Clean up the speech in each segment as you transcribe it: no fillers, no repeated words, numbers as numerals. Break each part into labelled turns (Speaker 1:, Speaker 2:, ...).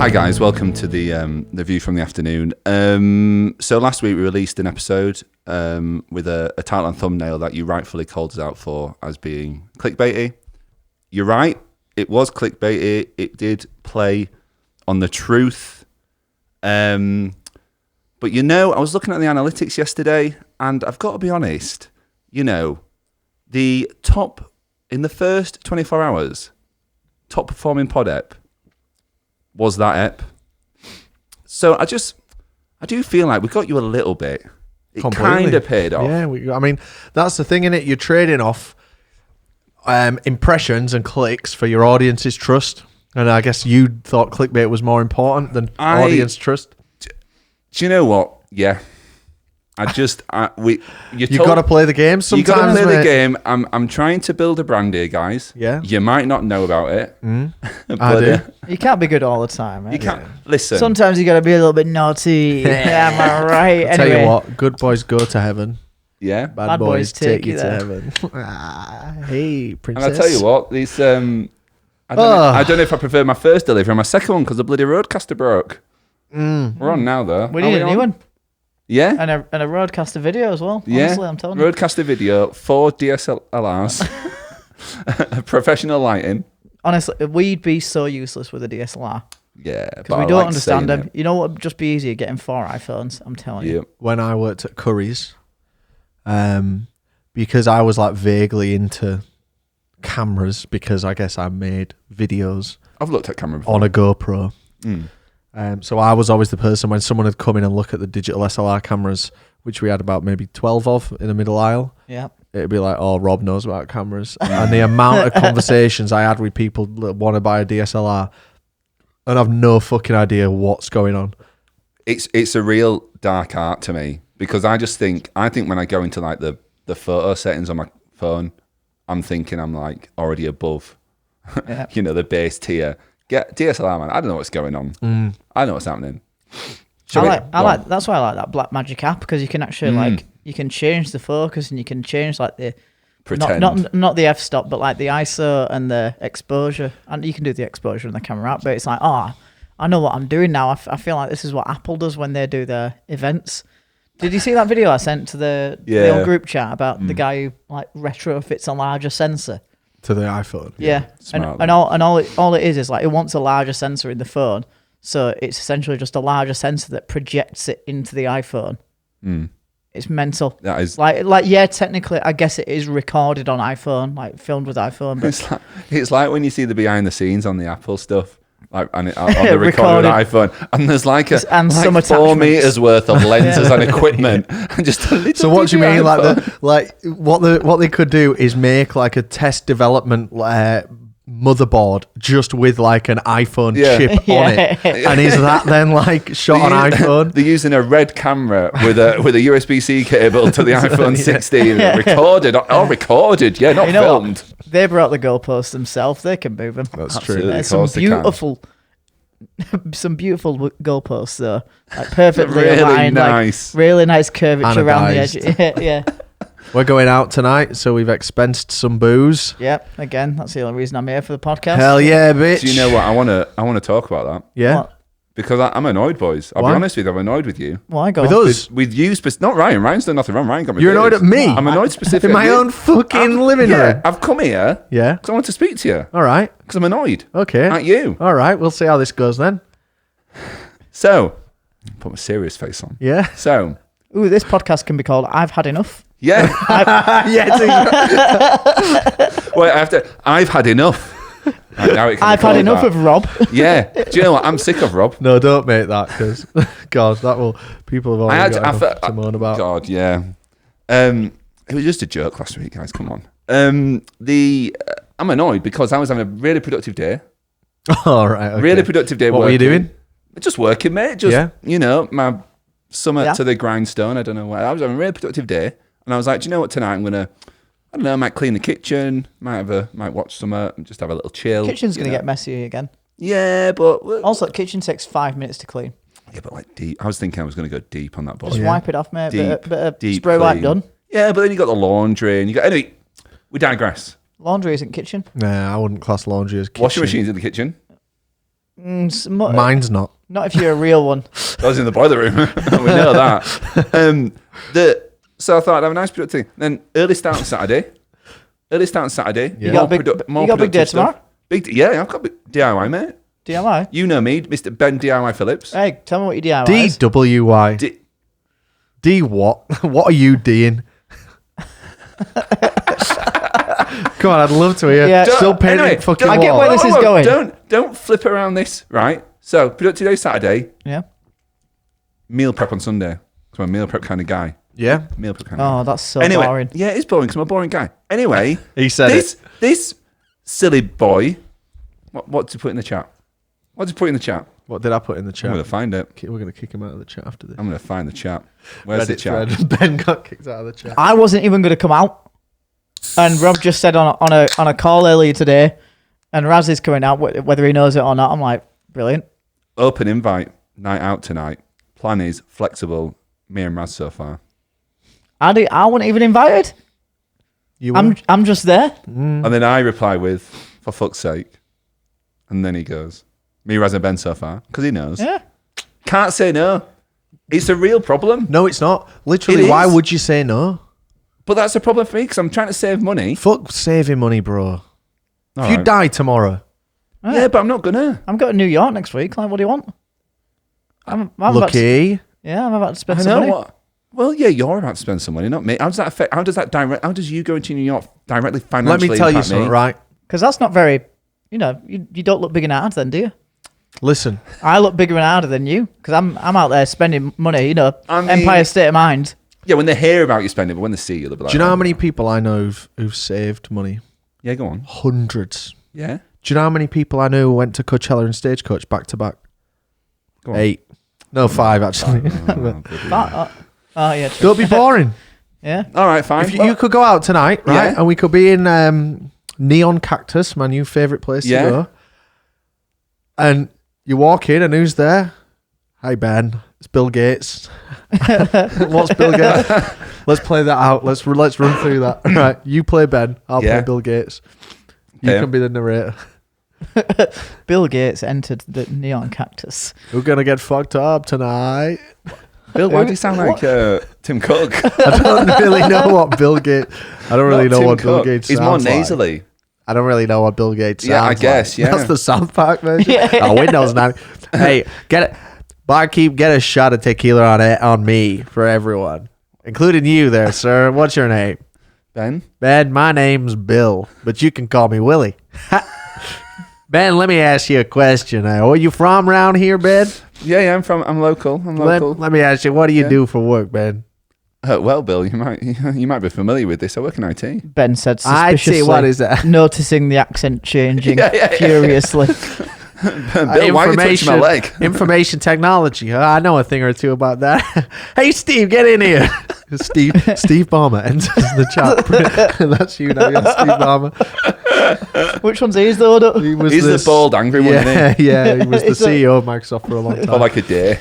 Speaker 1: Hi guys, welcome to the View from the Afternoon. So last week we released an episode with a title and thumbnail that you rightfully called us out for as being clickbaity. You're right, it was clickbaity. It did play on the truth. But you know, I was looking at the analytics yesterday, and I've got to be honest, you know, the top, in the first 24 hours, top performing pod ep was that ep. So I do feel like we got you a little bit. It kind of paid off.
Speaker 2: Yeah, I mean, that's the thing, innit? You're trading off impressions and clicks for your audience's trust. And I guess you thought clickbait was more important than audience trust.
Speaker 1: Do you know what? Yeah. You've
Speaker 2: got to play the game sometimes.
Speaker 1: You got to play the game. I'm trying to build a brand here, guys.
Speaker 2: Yeah.
Speaker 1: You might not know about it.
Speaker 2: I do.
Speaker 3: You can't be good all the time, right?
Speaker 1: You can't. Listen.
Speaker 3: Sometimes you got to be a little bit naughty. Yeah, am I right?
Speaker 2: I'll tell you what, good boys go to heaven.
Speaker 1: Yeah.
Speaker 2: Bad boys take you to heaven. Hey, princess.
Speaker 1: And I'll tell you what, these I don't know if I prefer my first delivery or my second one because the bloody roadcaster broke. We're on now though.
Speaker 3: We need a new one.
Speaker 1: Yeah.
Speaker 3: And a roadcaster video as well. Honestly, I'm telling you.
Speaker 1: Roadcaster video, 4 DSLRs, professional lighting.
Speaker 3: Honestly, we'd be so useless with a DSLR.
Speaker 1: Yeah.
Speaker 3: Because we don't understand them. You know what would just be easier getting 4 iPhones, I'm telling you.
Speaker 2: When I worked at Curry's, because I was like vaguely into cameras because I guess I made videos.
Speaker 1: I've looked at camera before.
Speaker 2: On a GoPro. So I was always the person when someone had come in and look at the digital SLR cameras, which we had about maybe 12 of in the middle aisle.
Speaker 3: Yeah.
Speaker 2: It'd be like, oh, Rob knows about cameras. And the amount of conversations I had with people that want to buy a DSLR and have no fucking idea what's going on.
Speaker 1: It's a real dark art to me because I think when I go into like the photo settings on my phone, I'm like already above, the base tier. Get DSLR, man. I don't know what's going on. I know what's happening.
Speaker 3: That's why I like that Blackmagic app because you can actually you can change the focus and you can change like the
Speaker 1: pretend
Speaker 3: not the f-stop but like the ISO and the exposure, and you can do the exposure in the camera app. But it's like, I know what I'm doing now. I feel like this is what Apple does when they do their events. Did you see that video I sent to the old group chat about the guy who like retrofits a larger sensor
Speaker 2: to the iPhone?
Speaker 3: Yeah. And all it is like it wants a larger sensor in the phone, so it's essentially just a larger sensor that projects it into the iPhone. It's mental. That is like technically I guess it is recorded on iPhone, like filmed with iPhone, but
Speaker 1: it's like when you see the behind the scenes on the Apple stuff. Like on the recorded iPhone, and there's like 4 meters worth of lenses and equipment, and just a little.
Speaker 2: So what do you mean, what they could do is make like a test development motherboard just with like an iPhone chip on it, and is that then like shot on iPhone?
Speaker 1: They're using a red camera with a USB-C cable to the iPhone 16, recorded, not filmed.
Speaker 3: They brought the goalposts themselves. They can move them.
Speaker 2: That's true.
Speaker 3: There's some beautiful goalposts though, like perfectly aligned,
Speaker 1: nice.
Speaker 3: Like really nice curvature around the edge. Yeah.
Speaker 2: We're going out tonight, so we've expensed some booze.
Speaker 3: Yep. Again, that's the only reason I'm here for the podcast.
Speaker 2: Hell yeah, bitch!
Speaker 1: Do you know what I want to talk about that?
Speaker 2: Yeah.
Speaker 3: What?
Speaker 1: Because I'm annoyed, boys. I'll be honest with you, I'm annoyed with you.
Speaker 3: Why go
Speaker 2: with
Speaker 3: on?
Speaker 2: us?
Speaker 1: With you, not Ryan. Ryan's done nothing wrong. Ryan got me.
Speaker 2: You're annoyed at me?
Speaker 1: I'm annoyed specifically.
Speaker 2: In my own fucking living room.
Speaker 1: Yeah, I've come here.
Speaker 2: Yeah.
Speaker 1: Because I want to speak to you.
Speaker 2: All right.
Speaker 1: Because I'm annoyed.
Speaker 2: Okay.
Speaker 1: At you.
Speaker 2: All right. We'll see how this goes then.
Speaker 1: So, put my serious face on.
Speaker 2: Yeah.
Speaker 1: So.
Speaker 3: Ooh, this podcast can be called "I've Had Enough."
Speaker 1: Yeah.
Speaker 2: Yeah.
Speaker 1: I've had enough. Right, now
Speaker 3: I've had enough of Rob.
Speaker 1: Yeah. Do you know what? I'm sick of Rob.
Speaker 2: No, don't make that because, God, people have already got enough to moan about.
Speaker 1: God, yeah. It was just a joke last week, guys. Come on. I'm annoyed because I was having a really productive day.
Speaker 2: All right. Okay.
Speaker 1: Really productive day.
Speaker 2: What
Speaker 1: working.
Speaker 2: were you doing?
Speaker 1: Just working, mate. My summer to the grindstone. I don't know what. I was having a really productive day, and I was like, do you know what? Tonight I'm gonna. I don't know. I might clean the kitchen. Might watch some and just have a little chill.
Speaker 3: Kitchen's gonna get messy again.
Speaker 1: Yeah, but
Speaker 3: also the kitchen takes 5 minutes to clean.
Speaker 1: Yeah, but like deep. I was thinking I was gonna go deep on that body.
Speaker 3: Just wipe it off, mate.
Speaker 1: Deep
Speaker 3: spray wipe done.
Speaker 1: Yeah, but then you got the laundry and you got anyway. We digress.
Speaker 3: Laundry isn't kitchen.
Speaker 2: Nah, I wouldn't class laundry as kitchen.
Speaker 1: Washing machines in the kitchen.
Speaker 2: Mine's not.
Speaker 3: Not if you're a real one.
Speaker 1: I was in the boiler room. We know that. So I thought I'd have a nice productive thing. Then early start on Saturday.
Speaker 2: Yeah.
Speaker 3: You got a big day tomorrow?
Speaker 1: Yeah, I've got big DIY, mate.
Speaker 3: DIY?
Speaker 1: You know me, Mr. Ben DIY Phillips.
Speaker 3: Hey, tell me what your DIY is.
Speaker 2: DWY. D what? What are you doing? Come on, I'd love to hear.
Speaker 3: Yeah.
Speaker 2: Still painting
Speaker 1: Anyway,
Speaker 2: fucking
Speaker 3: I get
Speaker 2: wall.
Speaker 3: where this is going.
Speaker 1: Don't flip around this, right? So, productive day Saturday,
Speaker 3: Yeah.
Speaker 1: meal prep on Sunday. Because I'm a meal prep kind of guy.
Speaker 2: Yeah,
Speaker 1: Meal prep kind of guy.
Speaker 3: Oh, that's so
Speaker 1: Anyway,
Speaker 3: boring.
Speaker 1: yeah, it's boring because I'm a boring guy. Anyway,
Speaker 2: he said
Speaker 1: this silly boy, what to put in the chat? What to put in the chat?
Speaker 2: What did I put in the chat?
Speaker 1: I'm going to find it.
Speaker 2: We're going to kick him out of the chat after this.
Speaker 1: I'm going to find the chat. Where's the chat?
Speaker 2: Thread. Ben got kicked out of the chat.
Speaker 3: I wasn't even going to come out. And Rob just said on a call earlier today, and Raz is coming out, whether he knows it or not. I'm like, brilliant.
Speaker 1: Open invite, night out tonight. Plan is flexible. Me and Raz so far.
Speaker 3: I wasn't even invited. I'm just there.
Speaker 1: And then I reply with, for fuck's sake. And then he goes, me, Raz and Ben so far. Because he knows.
Speaker 3: Yeah.
Speaker 1: Can't say no. It's a real problem.
Speaker 2: No, it's not. Literally,
Speaker 1: It
Speaker 2: why
Speaker 1: is.
Speaker 2: would you say no?
Speaker 1: But that's a problem for me because I'm trying to save money.
Speaker 2: Fuck saving money, bro.
Speaker 1: All
Speaker 2: If you
Speaker 1: right.
Speaker 2: die tomorrow,
Speaker 1: Yeah, but I'm not gonna.
Speaker 3: I'm going to New York next week. Like, what do you want? I'm about to,
Speaker 2: lucky.
Speaker 3: I'm about to spend
Speaker 1: I
Speaker 3: some
Speaker 1: know
Speaker 3: money.
Speaker 1: what. Well, yeah, you're about to spend some money, not me. How does that affect? How does you going to New York directly
Speaker 2: Let
Speaker 1: financially
Speaker 2: me tell you
Speaker 1: impact
Speaker 2: something,
Speaker 1: me?
Speaker 2: right?
Speaker 3: Because that's not very, you don't look big and hard then, do you?
Speaker 2: Listen,
Speaker 3: I look bigger and harder than you because I'm out there spending money,
Speaker 1: I mean-
Speaker 3: Empire State of Mind.
Speaker 1: Yeah, when they hear about you spending, but when they see you, they'll be like,
Speaker 2: do you know
Speaker 1: oh,
Speaker 2: how many people I know who've saved money?
Speaker 1: Yeah, go on.
Speaker 2: Hundreds.
Speaker 1: Yeah,
Speaker 2: Do you know how many people I know who went to Coachella and Stagecoach back to back?
Speaker 1: go on.
Speaker 2: 8. No, 5 actually.
Speaker 3: Yeah, true.
Speaker 2: Don't be boring.
Speaker 3: Yeah.
Speaker 1: All right, fine.
Speaker 2: If you could go out tonight, right,
Speaker 1: Yeah.
Speaker 2: and we could be in Neon Cactus, my new favourite place
Speaker 1: Yeah.
Speaker 2: to go, and you walk in and who's there? Hi Ben, it's Bill Gates. What's Bill Gates? Let's play that out. Let's run through that. Right, you play Ben. I'll
Speaker 1: Yeah.
Speaker 2: play Bill Gates. You
Speaker 1: Okay.
Speaker 2: can be the narrator.
Speaker 3: Bill Gates entered the Neon Cactus.
Speaker 2: We're gonna get fucked up tonight.
Speaker 1: Bill, why do you sound like Tim Cook?
Speaker 2: I don't really know what Bill Gates. I don't really
Speaker 1: Not
Speaker 2: know
Speaker 1: Tim
Speaker 2: what Bill
Speaker 1: Cook.
Speaker 2: Gates.
Speaker 1: He's more
Speaker 2: sounds like.
Speaker 1: nasally.
Speaker 2: I don't really know what Bill Gates sounds
Speaker 1: Yeah, I guess,
Speaker 2: like.
Speaker 1: yeah.
Speaker 2: That's the South Park version.
Speaker 3: Yeah.
Speaker 2: Oh, Windows 9. Hey, get it. Barkeep, get a shot of tequila on me for everyone, including you there, sir. What's your name?
Speaker 1: Ben?
Speaker 2: Ben, my name's Bill, but you can call me Willie. Ben, let me ask you a question. Where are you from around here, Ben?
Speaker 1: Yeah, I'm local. I'm local.
Speaker 2: Let me ask you, what do you do for work, Ben?
Speaker 1: Well, Bill, you might be familiar with this. I work in IT.
Speaker 3: Ben said
Speaker 2: I'd
Speaker 3: suspiciously,
Speaker 2: say, what is that?
Speaker 3: noticing the accent changing furiously.
Speaker 1: Bill, why are you touching my leg?
Speaker 2: Information technology. Huh? I know a thing or two about that. Hey, Steve, get in here. Steve Ballmer enters the chat. That's you now, you're Steve Ballmer.
Speaker 3: Which one's he though?
Speaker 1: He's the bald, angry one, isn't he?
Speaker 2: Yeah, he was the
Speaker 3: Is it-
Speaker 2: CEO of Microsoft for a long
Speaker 1: For
Speaker 2: time.
Speaker 1: like a day.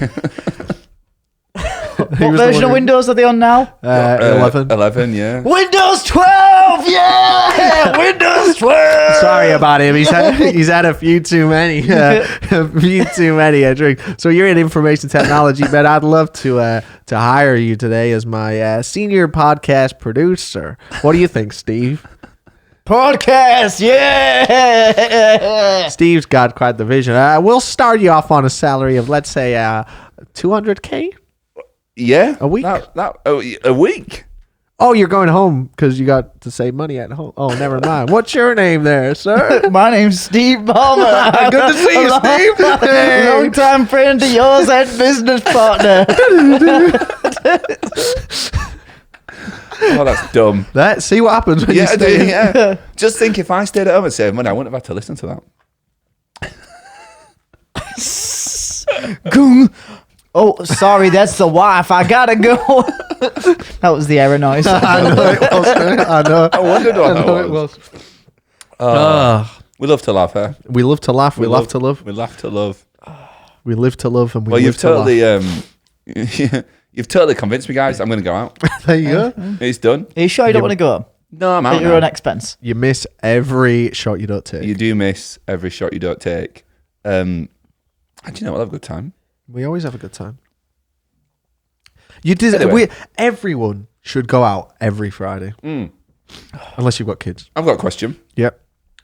Speaker 3: What
Speaker 2: was the
Speaker 3: version
Speaker 2: one
Speaker 3: of
Speaker 2: who-
Speaker 3: Windows are they on now?
Speaker 2: 11.
Speaker 1: 11, yeah.
Speaker 3: Windows 12! Yeah! Windows 12!
Speaker 2: Sorry about him. He's had a few too many. I drink. So you're in information technology, but I'd love to hire you today as my senior podcast producer. What do you think, Steve?
Speaker 3: Podcast, yeah!
Speaker 2: Steve's got quite the vision. We'll start you off on a salary of, let's say, $200K.
Speaker 1: Yeah.
Speaker 2: A week?
Speaker 1: A week?
Speaker 2: Oh, you're going home because you got to save money at home. Oh, never mind. What's your name there, sir?
Speaker 3: My name's Steve Ballmer.
Speaker 2: Good to see you, Steve. Hey.
Speaker 3: Long time friend of yours and business partner.
Speaker 1: Oh, that's dumb.
Speaker 2: See what happens when you
Speaker 1: Yeah, I do,
Speaker 2: stay.
Speaker 1: yeah. Just think if I stayed at home and saved money, I wouldn't have had to listen to that.
Speaker 3: Goong. Oh, sorry, that's the wife. I gotta go. That was the error noise.
Speaker 2: I know it was. I know.
Speaker 1: I wondered what that
Speaker 2: it
Speaker 1: was.
Speaker 2: was.
Speaker 1: We love to laugh, huh?
Speaker 2: We love to laugh. We love to love.
Speaker 1: We laugh to love.
Speaker 2: We live to love, and we
Speaker 1: Well,
Speaker 2: live
Speaker 1: you've
Speaker 2: to laugh.
Speaker 1: totally, you've totally convinced me, guys. I'm going to go out.
Speaker 2: There you go.
Speaker 1: It's done.
Speaker 3: Are you sure you don't want to go?
Speaker 1: No, I'm out.
Speaker 3: At your
Speaker 1: now.
Speaker 3: own expense.
Speaker 2: You miss every shot you don't take.
Speaker 1: You do miss every shot you don't take. Do you know what? I'll have a good time.
Speaker 2: We always have a good time. You did.
Speaker 1: Anyway.
Speaker 2: Everyone should go out every Friday, unless you've got kids.
Speaker 1: I've got a question.
Speaker 2: Yep.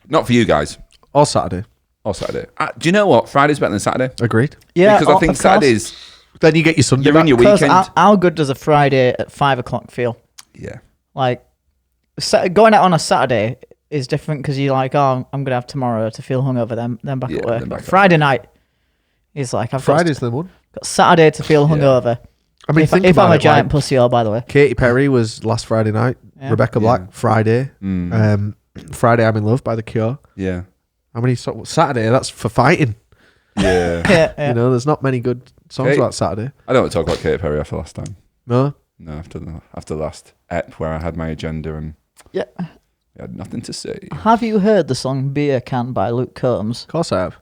Speaker 1: Not for you guys.
Speaker 2: Or Saturday.
Speaker 1: Or Saturday. Do you know what? Friday's better than Saturday.
Speaker 2: Agreed.
Speaker 3: Yeah,
Speaker 1: Because I think
Speaker 3: of course.
Speaker 1: Saturdays,
Speaker 2: Then you get your Sunday
Speaker 1: you're
Speaker 2: back.
Speaker 1: in your
Speaker 3: Because
Speaker 1: weekend.
Speaker 3: how good does a Friday at 5 o'clock feel?
Speaker 1: Yeah.
Speaker 3: Like, going out on a Saturday is different because you're like, oh, I'm going to have tomorrow to feel hungover, then back
Speaker 1: Yeah,
Speaker 3: at work.
Speaker 1: then back at
Speaker 3: Friday night is like, I've
Speaker 2: Friday's the one.
Speaker 3: got Saturday to feel hungover.
Speaker 2: I mean, think
Speaker 3: If
Speaker 2: about
Speaker 3: I'm a
Speaker 2: it,
Speaker 3: giant
Speaker 2: like,
Speaker 3: pussy, by the way.
Speaker 2: Katy Perry was last Friday night.
Speaker 3: Yeah.
Speaker 2: Rebecca Black, Friday. Friday, I'm in Love by The Cure.
Speaker 1: Yeah.
Speaker 2: How many Saturday? That's for fighting.
Speaker 1: Yeah.
Speaker 3: Yeah.
Speaker 2: You know, there's not many good songs
Speaker 1: Okay.
Speaker 2: about Saturday.
Speaker 1: I don't want to talk about Katy Perry after last time.
Speaker 2: No.
Speaker 1: No, after the last ep where I had my agenda and
Speaker 3: Yeah.
Speaker 1: I had nothing to say.
Speaker 3: Have you heard the song Beer Can by Luke Combs?
Speaker 2: Of course I have.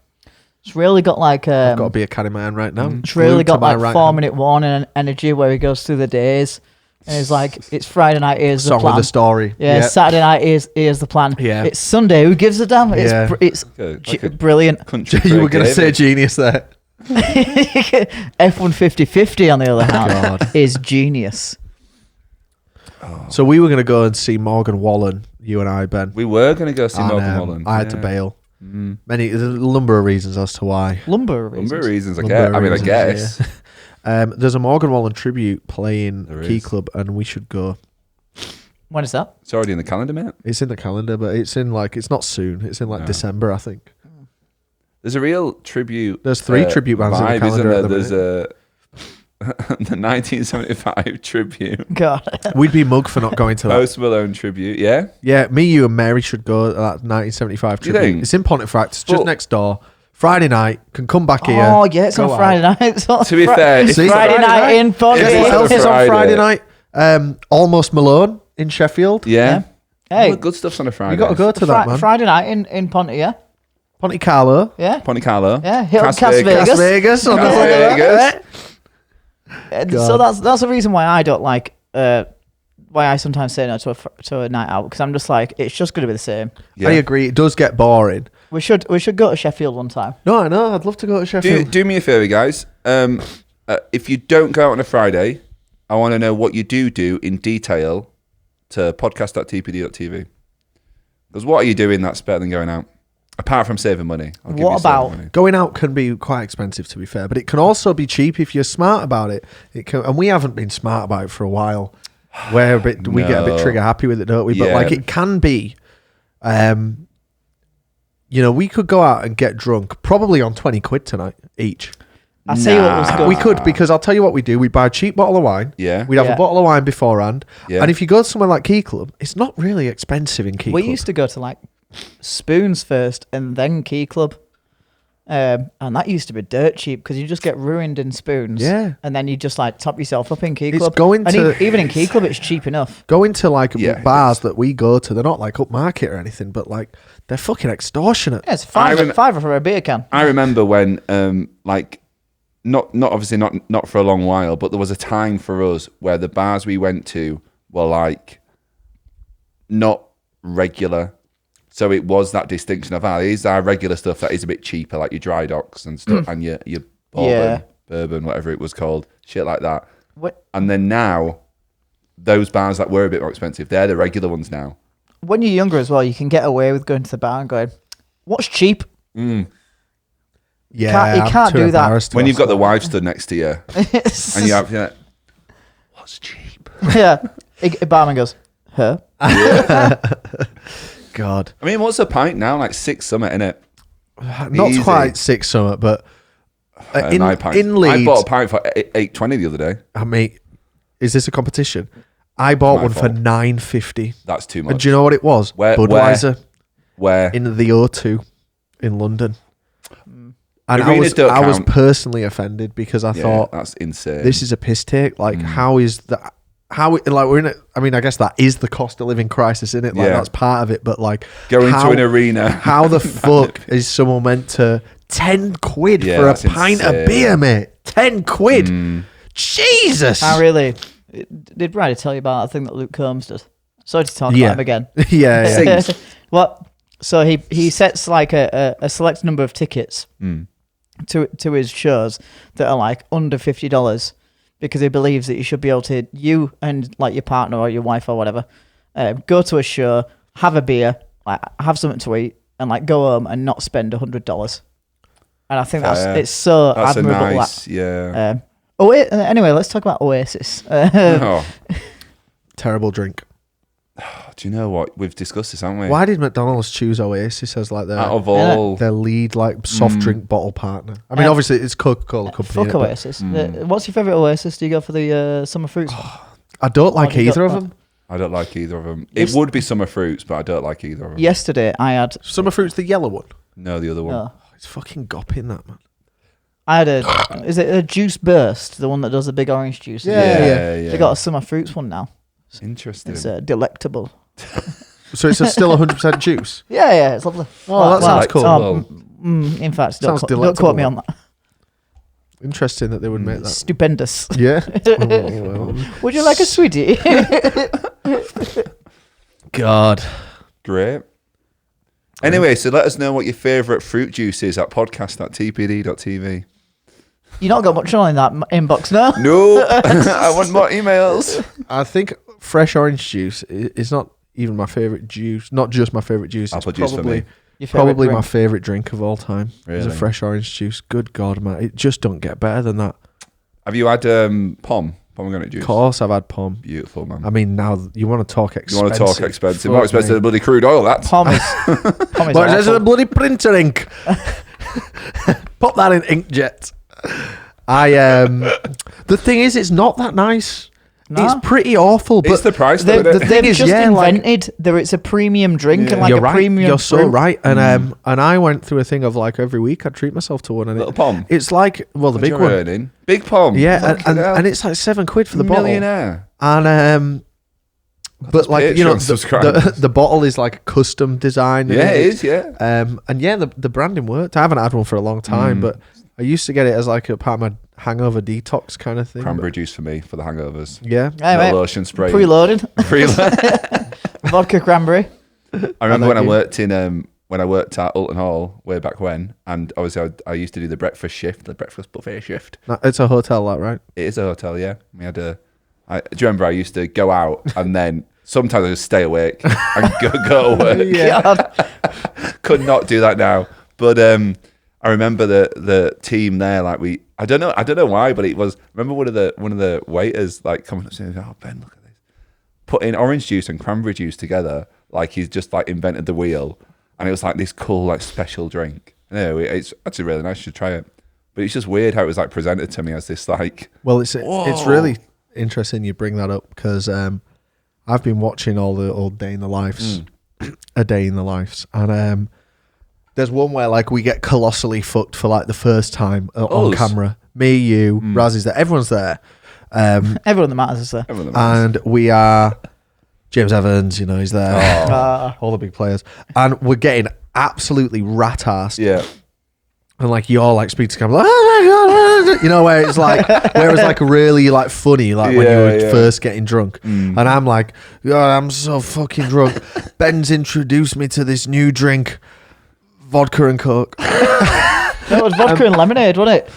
Speaker 3: It's really got like
Speaker 2: I've got a beer can in my hand right now.
Speaker 3: it's really
Speaker 2: Glued to
Speaker 3: got
Speaker 2: my
Speaker 3: like
Speaker 2: right
Speaker 3: 4
Speaker 2: hand.
Speaker 3: minute warning energy where he goes through the days. And it's like, it's Friday night, here's the
Speaker 2: Song
Speaker 3: plan.
Speaker 2: with a story.
Speaker 3: Yeah,
Speaker 2: Yep.
Speaker 3: Saturday night, here's the plan.
Speaker 2: Yeah.
Speaker 3: It's Sunday, who gives a damn? It's
Speaker 2: Yeah.
Speaker 3: it's
Speaker 1: Like a
Speaker 3: brilliant.
Speaker 1: country
Speaker 2: You were
Speaker 1: Craig
Speaker 2: going to say
Speaker 1: David.
Speaker 2: genius there.
Speaker 3: F-150 50 on the other hand is genius.
Speaker 2: So we were going to go and see Morgan Wallen, you and I, Ben.
Speaker 1: We were going to go see
Speaker 2: And,
Speaker 1: Morgan Wallen.
Speaker 2: I had to bail. There's a number of reasons as to why.
Speaker 3: Lumber
Speaker 1: Number of
Speaker 3: reasons.
Speaker 1: reasons, I
Speaker 2: Number
Speaker 1: guess.
Speaker 2: of
Speaker 1: I mean, I
Speaker 2: reasons,
Speaker 1: guess.
Speaker 2: yeah. There's a Morgan Wallen tribute playing
Speaker 1: There
Speaker 2: Key
Speaker 1: is.
Speaker 2: Club, and we should go.
Speaker 3: When is that?
Speaker 1: It's already in the calendar, mate.
Speaker 2: It's in the calendar, but it's not soon. It's in
Speaker 1: No.
Speaker 2: December, I think.
Speaker 1: There's a real tribute.
Speaker 2: There's 3 tribute bands in the
Speaker 1: vibe,
Speaker 2: calendar
Speaker 1: isn't
Speaker 2: at
Speaker 1: there?
Speaker 2: the
Speaker 1: There's the 1975 tribute.
Speaker 3: God.
Speaker 2: We'd be mug for not going to that.
Speaker 1: Post Malone tribute, yeah?
Speaker 2: Yeah, me, you, and Mary should go to that 1975
Speaker 1: Do you
Speaker 2: tribute.
Speaker 1: think?
Speaker 2: It's in Pontefract. It's just
Speaker 1: Well-
Speaker 2: next door. Friday night, can come back here.
Speaker 3: Oh, yeah, it's
Speaker 2: go
Speaker 3: on
Speaker 2: out.
Speaker 3: Friday night. It's on
Speaker 1: To be fair,
Speaker 3: it's
Speaker 1: it's
Speaker 3: Friday night in
Speaker 1: It's
Speaker 2: What
Speaker 1: on
Speaker 2: else is on
Speaker 1: Friday.
Speaker 2: Friday night? Almost Malone in Sheffield.
Speaker 1: Yeah.
Speaker 3: Hey,
Speaker 1: All the good stuff's on a Friday.
Speaker 2: You got to go to that, man.
Speaker 3: Friday night in Ponte, yeah?
Speaker 2: Ponte Carlo.
Speaker 3: Yeah?
Speaker 1: Ponte Carlo.
Speaker 3: Yeah, Hilton
Speaker 1: Cas
Speaker 3: Cas
Speaker 1: Vegas.
Speaker 2: Las Vegas. on the
Speaker 1: Las
Speaker 2: way there.
Speaker 1: Vegas.
Speaker 3: So that's the reason why I don't like, why I sometimes say no to a night out, because I'm just like, it's just going to be the same.
Speaker 1: Yeah.
Speaker 2: I agree. It does get boring.
Speaker 3: We should go to Sheffield one time.
Speaker 2: No, I know. I'd love to go to Sheffield.
Speaker 1: Do me a favour, guys. If you don't go out on a Friday, I want to know what you do in detail to podcast.tpd.tv. Because what are you doing that's better than going out? Apart from saving money. I'll give
Speaker 3: What
Speaker 1: you saving
Speaker 3: about-
Speaker 1: money.
Speaker 2: Going out can be quite expensive, to be fair, but it can also be cheap if you're smart about it. It can, and we haven't been smart about it for a while. We get a bit
Speaker 1: No.
Speaker 2: trigger happy with it, don't we? But
Speaker 1: Yeah.
Speaker 2: like it can be. We could go out and get drunk, probably on 20 quid tonight each.
Speaker 3: I see what was
Speaker 1: Nah.
Speaker 3: good.
Speaker 2: We could, because I'll tell you what we do. We buy a cheap bottle of wine.
Speaker 1: Yeah.
Speaker 2: We'd have
Speaker 3: Yeah.
Speaker 2: a bottle of wine beforehand.
Speaker 1: Yeah.
Speaker 2: And if you go to somewhere like Key Club, it's not really expensive in Key
Speaker 3: We
Speaker 2: Club.
Speaker 3: used to go to like Spoons first and then Key Club. And that used to be dirt cheap because you just get ruined in Spoons.
Speaker 2: Yeah.
Speaker 3: And then you just like top yourself up in Key
Speaker 2: It's
Speaker 3: Club.
Speaker 2: going
Speaker 3: and
Speaker 2: to-
Speaker 3: even in Key Club, it's cheap enough.
Speaker 2: Going to like
Speaker 1: Yeah,
Speaker 2: bars that we go to, they're not like upmarket or anything, but like they're fucking extortionate.
Speaker 3: Yeah, it's
Speaker 1: I rem-
Speaker 3: fiver for a beer can.
Speaker 1: I remember when, not obviously not for a long while, but there was a time for us where the bars we went to were like not regular. So it was that distinction of these are regular stuff that is a bit cheaper, like your dry docks and stuff, and your bourbon, whatever it was called, shit like that.
Speaker 3: What,
Speaker 1: And then now, those bars that were a bit more expensive, they're the regular ones now.
Speaker 3: when you're younger as well, you can get away with going to the bar and going, "What's cheap?"
Speaker 2: Yeah,
Speaker 3: you
Speaker 2: I'm
Speaker 3: can't
Speaker 2: too
Speaker 3: do that.
Speaker 2: embarrassed to
Speaker 1: When you've
Speaker 2: ask
Speaker 1: got the
Speaker 2: that.
Speaker 1: wife stood next to you, and you have, you're like, what's cheap?
Speaker 3: Yeah. A barman goes, "Her."
Speaker 2: God,
Speaker 1: I mean, what's a pint now? Like $6 something, innit?
Speaker 2: not
Speaker 1: Easy.
Speaker 2: quite $6 something, but in
Speaker 1: Nine pints.
Speaker 2: in Leeds,
Speaker 1: I bought a pint for $8.20 the other day.
Speaker 2: I mean, is this a competition? I bought
Speaker 1: My
Speaker 2: one for
Speaker 1: fault.
Speaker 2: $9.50.
Speaker 1: That's too
Speaker 2: And
Speaker 1: much.
Speaker 2: do you know what it was?
Speaker 1: Where-
Speaker 2: Budweiser
Speaker 1: Where?
Speaker 2: in the O2 in London. And
Speaker 1: Arenas don't
Speaker 2: I was
Speaker 1: count.
Speaker 2: personally offended because I
Speaker 1: Yeah,
Speaker 2: thought
Speaker 1: that's insane.
Speaker 2: this is a piss take. Like, how is that? We're in it. I mean, I guess that is the cost of living crisis, isn't it? Like,
Speaker 1: Yeah.
Speaker 2: that's part of it. But like,
Speaker 1: Going
Speaker 2: how,
Speaker 1: to an arena.
Speaker 2: How the fuck is someone meant to 10 quid
Speaker 1: Yeah,
Speaker 2: for a
Speaker 1: that's
Speaker 2: pint of
Speaker 1: insane.
Speaker 2: beer, mate? 10 quid. Jesus.
Speaker 3: I really did. Ryder tell you about that thing that Luke Combs did? Sorry to talk
Speaker 2: Yeah.
Speaker 3: about him again.
Speaker 2: yeah. yeah.
Speaker 1: Sings.
Speaker 3: What? So he sets like a select number of tickets, to his shows that are like under $50 because he believes that you should be able to, you and like your partner or your wife or whatever, go to a show, have a beer, like have something to eat, and like go home and not spend $100. And I think it's so
Speaker 1: that's
Speaker 3: admirable.
Speaker 1: A nice, yeah.
Speaker 3: Anyway, let's talk about Oasis.
Speaker 2: Terrible drink.
Speaker 1: Do you know what? We've discussed this, haven't we?
Speaker 2: Why did McDonald's choose Oasis as like
Speaker 1: out of all
Speaker 2: their lead like soft drink bottle partner? I mean, obviously it's Coca-Cola company.
Speaker 3: Fuck Oasis. What's your favourite Oasis? Do you go for the summer fruits one?
Speaker 2: I don't like either of them.
Speaker 1: I don't like either of them. It would be summer fruits, but I don't like either of them.
Speaker 3: Yesterday I had
Speaker 2: Summer fruits, the yellow one.
Speaker 1: No, the other one.
Speaker 3: Oh.
Speaker 2: It's fucking gopping that, man.
Speaker 3: I had is it a juice burst, the one that does the big orange juice?
Speaker 2: Yeah.
Speaker 3: They got a summer fruits one now.
Speaker 1: Interesting.
Speaker 3: It's delectable.
Speaker 2: So it's still 100% juice.
Speaker 3: Yeah, it's lovely.
Speaker 2: Oh, that sounds cool.
Speaker 3: In fact,
Speaker 2: Sounds
Speaker 3: don't quote me on that.
Speaker 2: Interesting that they would make that.
Speaker 3: Stupendous.
Speaker 2: Yeah.
Speaker 3: Would you like a sweetie?
Speaker 2: God.
Speaker 1: Great. Anyway, so let us know what your favourite fruit juice is at podcast@tpd.tv.
Speaker 3: You not got much on in that inbox, no?
Speaker 1: No, I want more emails.
Speaker 2: I think fresh orange juice is not even my favourite juice. Not just my favourite juice.
Speaker 1: Apple
Speaker 2: it's
Speaker 1: juice for me.
Speaker 2: Probably my favourite drink of all time.
Speaker 1: Really?
Speaker 2: Is a fresh orange juice. Good God, man. It just don't get better than that.
Speaker 1: Have you had pomegranate juice?
Speaker 2: Of course I've had Pom.
Speaker 1: Beautiful, man.
Speaker 2: I mean, now you want to talk expensive.
Speaker 1: You want to talk expensive? More expensive than bloody crude oil, that's.
Speaker 3: Pom is
Speaker 2: But there's a bloody printer ink. Pop that in inkjet. The thing is, it's not that nice.
Speaker 3: No.
Speaker 2: It's pretty awful. But
Speaker 1: It's the price, though,
Speaker 2: the
Speaker 1: isn't it?
Speaker 2: thing is,
Speaker 3: just
Speaker 2: yeah,
Speaker 3: invented there. It's a premium drink and like
Speaker 2: you're
Speaker 3: a
Speaker 2: right.
Speaker 3: premium.
Speaker 2: You're so
Speaker 3: brew.
Speaker 2: right. And I went through a thing of like every week I'd treat myself to one. And
Speaker 1: Little Pom?
Speaker 2: It's like the
Speaker 1: What
Speaker 2: big
Speaker 1: you're
Speaker 2: one.
Speaker 1: earning? Big Pom.
Speaker 2: Yeah,
Speaker 1: Fucking hell.
Speaker 2: and it's like £7 for the bottle.
Speaker 1: Millionaire.
Speaker 2: And but like, you know,
Speaker 1: Patreon subscribers.
Speaker 2: the bottle is like custom design.
Speaker 1: Yeah, it is, yeah.
Speaker 2: And yeah, the branding worked. I haven't had one for a long time, but I used to get it as like a part of my hangover detox kind of thing.
Speaker 1: Cranberry juice for me for the hangovers.
Speaker 2: Yeah.
Speaker 3: Hey, mate,
Speaker 1: Lotion spray.
Speaker 3: preloaded.
Speaker 1: Preload.
Speaker 3: Vodka cranberry.
Speaker 1: I remember when I worked at Alton Hall way back when, and obviously I used to do the breakfast shift, the breakfast buffet shift.
Speaker 2: No, it's a hotel, that right?
Speaker 1: It is a hotel, yeah. We had do you remember I used to go out and then sometimes I just stay awake and go to work.
Speaker 3: God.
Speaker 1: Could not do that now. But I remember the team there, like I don't know why, but it was, remember one of the waiters like coming up saying, "Oh Ben, look at this." Putting orange juice and cranberry juice together, like he's just like invented the wheel. And it was like this cool, like special drink. No, it's actually really nice. You should try it. But it's just weird how it was like presented to me as this like.
Speaker 2: Well, it's really interesting you bring that up because I've been watching all the old Day in the Lives, A Day in the Lives, and there's one where like we get colossally fucked for like the first time on camera. Me, you, Raz is there, everyone's there.
Speaker 3: Everyone that matters is there.
Speaker 2: And we are James Evans, you know, he's there. All the big players. And we're getting absolutely rat-assed.
Speaker 1: Yeah.
Speaker 2: And like you're like speak to camera, like, oh my God, you know, where it's like, where it's like really like funny, like when you were first getting drunk. And I'm like, God, I'm so fucking drunk. Ben's introduced me to this new drink, vodka and Coke.
Speaker 3: That was vodka and lemonade, wasn't it?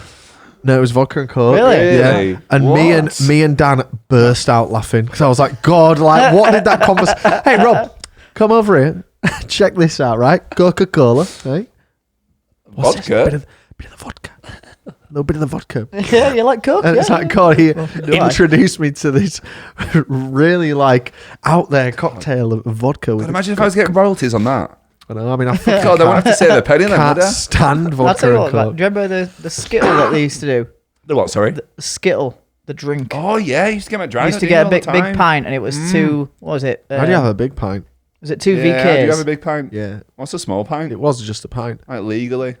Speaker 2: No, it was vodka and Coke.
Speaker 3: Really?
Speaker 2: Yeah. And me and Dan burst out laughing because I was like, God, like what did that conversation? Hey Rob, come over here. Check this out, right? Coca-Cola, right? What's
Speaker 1: Vodka?
Speaker 2: Bit of the vodka. A little bit of the vodka.
Speaker 3: Yeah, you like Coke?
Speaker 2: And
Speaker 3: Yeah.
Speaker 2: it's like, God, he
Speaker 3: do
Speaker 2: introduced me to this really like out there cocktail of vodka. With
Speaker 1: Imagine if I was getting royalties on that.
Speaker 2: I mean, I fucking
Speaker 1: God, they won't have to say the penny then,
Speaker 2: can't
Speaker 1: would they?
Speaker 2: stand
Speaker 3: I'll tell
Speaker 2: vodka
Speaker 3: you
Speaker 2: and
Speaker 3: what,
Speaker 2: Coke.
Speaker 3: do you remember the Skittle that they used to do?
Speaker 1: The what, sorry?
Speaker 3: The Skittle, the drink.
Speaker 1: Oh, yeah, you used to get my dry.
Speaker 3: You used to get a big pint and it was two, what was it?
Speaker 2: How do you have a big pint?
Speaker 3: Was it two
Speaker 1: Yeah,
Speaker 3: VKs?
Speaker 1: do you have a big pint?
Speaker 2: Yeah.
Speaker 1: What's a small pint?
Speaker 2: It was just a pint.
Speaker 1: Like legally.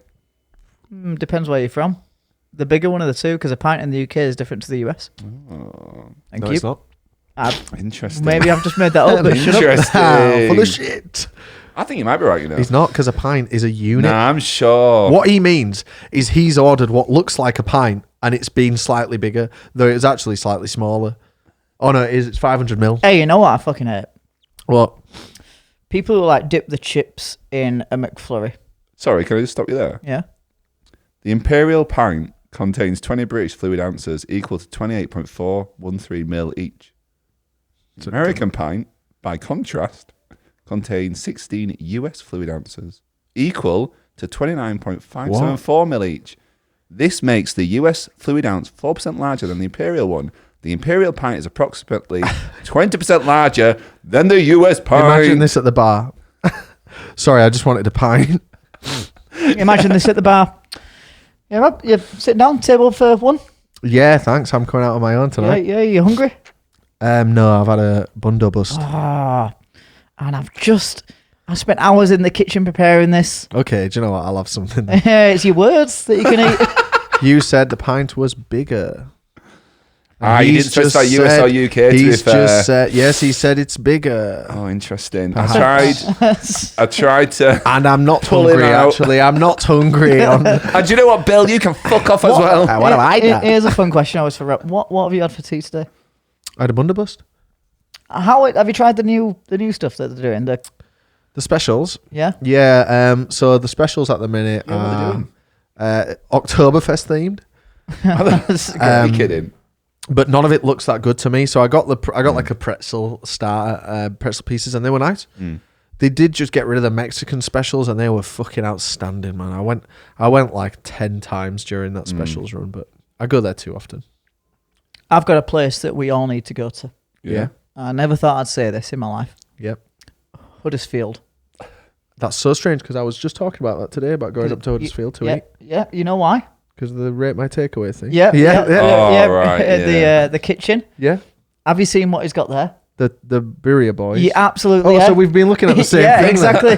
Speaker 3: Depends where you're from. The bigger one of the two, because a pint in the UK is different to the US. Thank
Speaker 2: No,
Speaker 3: you.
Speaker 2: it's not.
Speaker 1: Interesting.
Speaker 3: Maybe I've just made that up, but shut up.
Speaker 1: Interesting.
Speaker 2: Full of shit.
Speaker 1: I think you might be right, you know.
Speaker 2: He's not, because a pint is a unit.
Speaker 1: Nah, I'm sure.
Speaker 2: What he means is he's ordered what looks like a pint and it's been slightly bigger, though it's actually slightly smaller. Oh no, it's 500 mil.
Speaker 3: Hey, you know what I fucking hate?
Speaker 2: What?
Speaker 3: People who like dip the chips in a McFlurry.
Speaker 1: Sorry, can I just stop you there?
Speaker 3: Yeah.
Speaker 1: The Imperial pint contains 20 British fluid ounces, equal to 28.413 ml each. The American pint, by contrast, contains 16 US fluid ounces, equal to 29.574 ml each. This makes the US fluid ounce 4% larger than the Imperial one. The Imperial pint is approximately 20% larger than the US pint.
Speaker 2: Imagine this at the bar. Sorry, I just wanted a pint.
Speaker 3: Imagine this at the bar. Yeah, Rob, you're sitting down, table for one.
Speaker 2: Yeah, thanks. I'm coming out on my own tonight.
Speaker 3: Yeah, you hungry?
Speaker 2: No, I've had a bundo bust.
Speaker 3: Ah, and I spent hours in the kitchen preparing this.
Speaker 2: Okay, do you know what? I'll have something.
Speaker 3: It's your words that you can eat.
Speaker 2: You said the pint was bigger.
Speaker 1: You didn't specify US or UK, to be fair.
Speaker 2: Just said, yes, he said it's bigger.
Speaker 1: Oh, interesting. I tried to...
Speaker 2: And I'm not
Speaker 1: pull
Speaker 2: hungry,
Speaker 1: him out.
Speaker 2: actually. I'm not hungry.
Speaker 1: And do you know what, Bill? You can fuck off as well.
Speaker 2: What have I done?
Speaker 3: Here's a fun question always for Rob. What have you had for tea today?
Speaker 2: I had a bundo bust.
Speaker 3: How have you tried the new stuff that they're doing?
Speaker 2: The specials?
Speaker 3: Yeah?
Speaker 2: Yeah, so the specials at the minute
Speaker 1: Yeah, what are
Speaker 2: are Oktoberfest themed.
Speaker 1: Are you kidding?
Speaker 2: But none of it looks that good to me. So I got like a pretzel starter, pretzel pieces, and they were nice. They did just get rid of the Mexican specials, and they were fucking outstanding, man. I went like 10 times during that specials run, but I go there too often.
Speaker 3: I've got a place that we all need to go to.
Speaker 2: Yeah.
Speaker 3: I never thought I'd say this in my life.
Speaker 2: Yep.
Speaker 3: Huddersfield.
Speaker 2: That's so strange because I was just talking about that today about going up to Huddersfield to eat
Speaker 3: Yeah, you know why?
Speaker 2: because of the rate my takeaway thing.
Speaker 3: Yeah.
Speaker 1: Right, yeah.
Speaker 3: The kitchen.
Speaker 2: Yeah.
Speaker 3: Have you seen what he's got there?
Speaker 2: The Birria boys.
Speaker 3: Yeah, absolutely.
Speaker 2: Oh, so we've been looking at the same
Speaker 3: yeah,
Speaker 2: thing.
Speaker 3: exactly.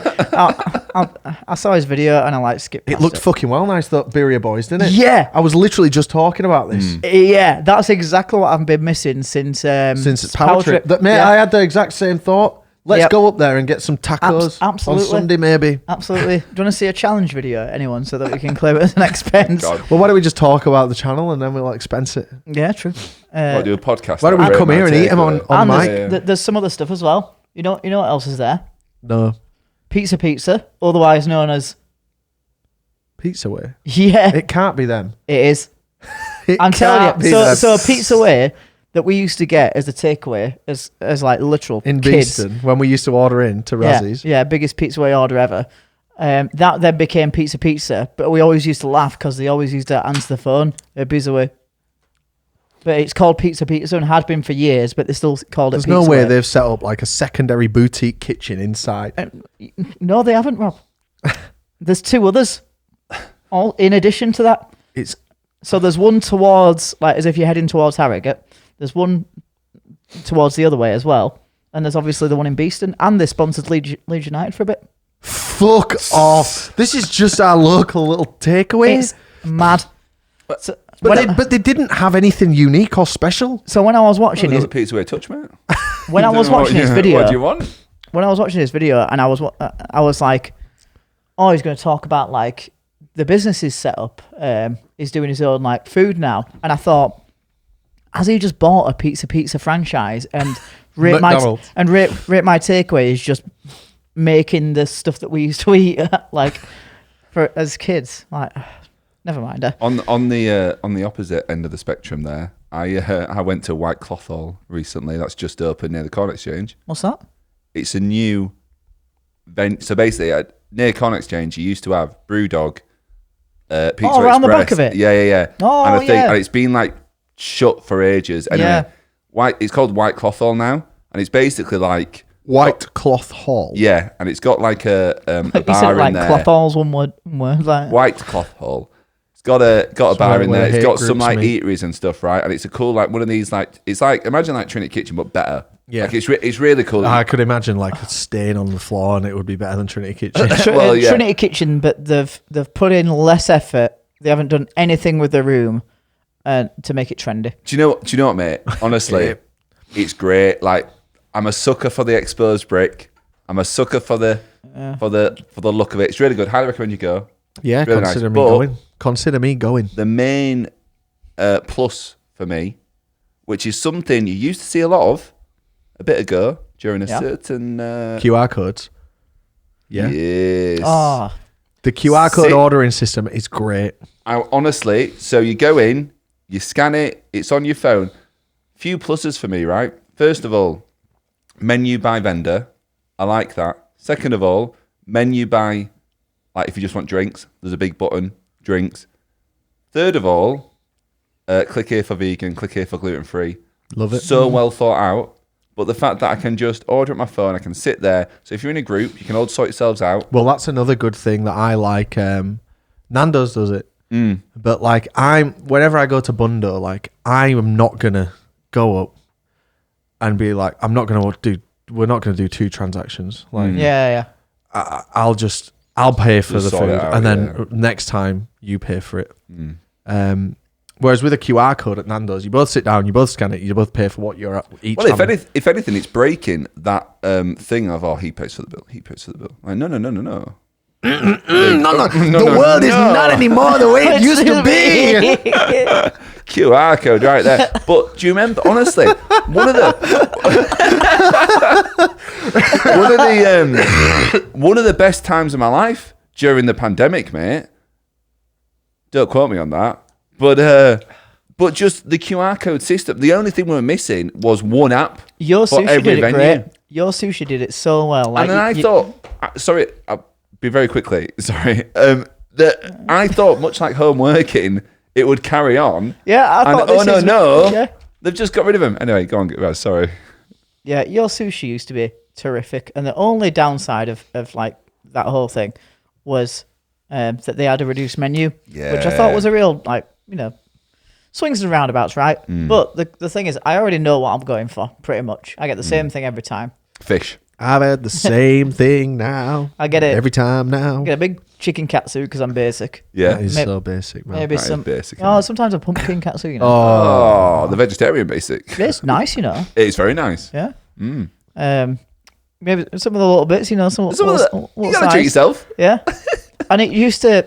Speaker 3: I saw his video and I skipped
Speaker 2: It
Speaker 3: past
Speaker 2: looked fucking well nice, the Birria boys, didn't it?
Speaker 3: Yeah.
Speaker 2: I was literally just talking about this.
Speaker 3: Yeah, that's exactly what I've been missing since
Speaker 2: Power Trip. Mate,
Speaker 3: Yeah.
Speaker 2: I had the exact same thought. Let's go up there and get some tacos
Speaker 3: absolutely.
Speaker 2: on Sunday, maybe.
Speaker 3: Absolutely. Do you want to see a challenge video, anyone, so that we can claim it as an expense?
Speaker 1: God.
Speaker 2: Well, why don't we just talk about the channel and then we'll expense it?
Speaker 3: Yeah, true.
Speaker 1: I'll do a podcast.
Speaker 2: Why don't we come here and eat them on
Speaker 3: And
Speaker 2: mic?
Speaker 3: there's some other stuff as well. You know what else is there?
Speaker 2: No.
Speaker 3: Pizza, otherwise known as...
Speaker 2: Pizza Way?
Speaker 3: Yeah,
Speaker 2: It can't be them.
Speaker 3: it is.
Speaker 2: It
Speaker 3: I'm telling
Speaker 2: can't
Speaker 3: you.
Speaker 2: be
Speaker 3: So
Speaker 2: them.
Speaker 3: Pizza Way that we used to get as a takeaway, as like literal
Speaker 2: In
Speaker 3: kids.
Speaker 2: Beeston, when we used to order in to Razzies.
Speaker 3: Yeah, biggest Pizza Way order ever. That then became Pizza, but we always used to laugh because they always used to answer the phone at Pizza Way. But it's called Pizza and had been for years, but they still called
Speaker 2: There's
Speaker 3: it Pizza
Speaker 2: no way
Speaker 3: Way.
Speaker 2: they've set up like a secondary boutique kitchen inside.
Speaker 3: No, they haven't, Rob. There's two others, all in addition to that.
Speaker 2: It's
Speaker 3: So there's one towards, like, as if you're heading towards Harrogate. There's one towards the other way as well. And there's obviously the one in Beeston. And they sponsored Leeds United for a bit.
Speaker 2: fuck off. This is just our local little takeaway.
Speaker 3: It's mad. So,
Speaker 2: But they didn't have anything unique or special.
Speaker 3: so when I was watching
Speaker 1: There's
Speaker 3: his,
Speaker 1: a pizza way touch, mate.
Speaker 3: when I was watching his
Speaker 1: What
Speaker 3: video,
Speaker 1: do you want?
Speaker 3: when I was watching his video, and I was like, oh, he's going to talk about like the business he's set up. He's doing his own like food now, and I thought, has he just bought a pizza franchise and rate my takeaway is just making the stuff that we used to eat like for as kids? Like, never mind.
Speaker 1: On the opposite end of the spectrum, there, I went to White Cloth Hall recently. That's just opened near the Corn Exchange.
Speaker 3: What's that?
Speaker 1: It's a new venue. So basically, near Corn Exchange, you used to have Brewdog, Pizza
Speaker 3: around the
Speaker 1: Express.
Speaker 3: back of it?
Speaker 1: Yeah.
Speaker 3: Oh,
Speaker 1: and I think,
Speaker 3: yeah.
Speaker 1: and it's been like shut for ages. Anyway, it's called White Cloth Hall now, and it's basically like
Speaker 2: White Cloth Hall.
Speaker 1: yeah, and it's got like a
Speaker 3: You said
Speaker 1: bar
Speaker 3: it like
Speaker 1: in there.
Speaker 3: cloth halls, one word, like.
Speaker 1: White Cloth Hall. It's got a bar in
Speaker 2: where
Speaker 1: there. It's
Speaker 2: hate
Speaker 1: got some
Speaker 2: groups
Speaker 1: like
Speaker 2: meet.
Speaker 1: eateries and stuff, right? And it's a cool like one of these like it's like imagine like Trinity Kitchen but better.
Speaker 2: Yeah.
Speaker 1: like it's really cool.
Speaker 2: I could imagine like a stain on the floor and it would be better than Trinity Kitchen.
Speaker 1: Well, yeah.
Speaker 3: Trinity Kitchen, but they've put in less effort. They haven't done anything with the room to make it trendy.
Speaker 1: Do you know what, mate? Honestly,
Speaker 2: Yeah.
Speaker 1: it's great. Like I'm a sucker for the exposed brick. I'm a sucker for the look of it. It's really good. Highly recommend you go.
Speaker 2: Yeah,
Speaker 1: Really
Speaker 2: consider
Speaker 1: nice.
Speaker 2: me
Speaker 1: But-
Speaker 2: going. Consider me going.
Speaker 1: The main plus for me, which is something you used to see a lot of a bit ago during a certain
Speaker 2: QR codes. Yeah.
Speaker 1: Yes.
Speaker 3: Oh,
Speaker 2: The QR code
Speaker 1: Sit-
Speaker 2: ordering system is great.
Speaker 1: Honestly, so you go in, you scan it, it's on your phone. Few pluses for me, right? First of all, menu by vendor. I like that. Second of all, menu by, like if you just want drinks, there's a big button, drinks. Third of all, click here for vegan, click here for gluten-free.
Speaker 2: Love it.
Speaker 1: So well thought out. But the fact that I can just order at my phone, I can sit there. So if you're in a group, you can all sort yourselves out.
Speaker 2: Well, that's another good thing that I like. Nando's does it. But like whenever I go to Bundo, like I am not gonna go up and be like, we're not gonna do 2 transactions. Like
Speaker 3: Yeah.
Speaker 2: I'll pay for
Speaker 1: Just
Speaker 2: the
Speaker 1: sort
Speaker 2: food,
Speaker 1: it out,
Speaker 2: and then
Speaker 1: yeah.
Speaker 2: next time you pay for it. Whereas with a QR code at Nando's, you both sit down, you both scan it, you both pay for what you're at each.
Speaker 1: Well,
Speaker 2: time.
Speaker 1: if anything, it's breaking that thing of, he pays for the bill, he pays for the bill. Like, no.
Speaker 2: No, the world is not anymore the way it used to be.
Speaker 1: QR code right there. But do you remember, honestly, one of the best times of my life during the pandemic, mate. Don't quote me on that. But just the QR code system. The only thing we were missing was one app.
Speaker 3: Your
Speaker 1: for
Speaker 3: sushi
Speaker 1: every
Speaker 3: did it
Speaker 1: venue.
Speaker 3: great. Your sushi did it so well. Like,
Speaker 1: And then I thought, sorry, I'll be very quickly, sorry. That I thought, much like home working, it would carry on.
Speaker 3: Yeah, I thought
Speaker 1: And no.
Speaker 3: Yeah.
Speaker 1: They've just got rid of him. Anyway, go on. Sorry.
Speaker 3: Yeah, your sushi used to be terrific, and the only downside of like that whole thing was that they had a reduced menu, which I thought was a real swings and roundabouts, right? But the thing is, I already know what I'm going for pretty much. I get the same thing every time.
Speaker 1: Fish.
Speaker 2: I've had the same thing now.
Speaker 3: I get it
Speaker 2: every time now.
Speaker 3: I get a big chicken katsu because I'm basic.
Speaker 1: Yeah.
Speaker 2: That is
Speaker 3: Maybe-
Speaker 2: so basic, man.
Speaker 3: Maybe
Speaker 1: That is
Speaker 3: some
Speaker 1: basic,
Speaker 3: Oh,
Speaker 1: isn't
Speaker 3: sometimes a pumpkin katsu.
Speaker 1: Oh, the vegetarian basic.
Speaker 3: It's nice,
Speaker 1: It's very nice.
Speaker 3: Yeah. Maybe some of the little bits, some
Speaker 1: Some of
Speaker 3: little
Speaker 1: the, you gotta
Speaker 3: size.
Speaker 1: treat yourself.
Speaker 3: Yeah. And it used to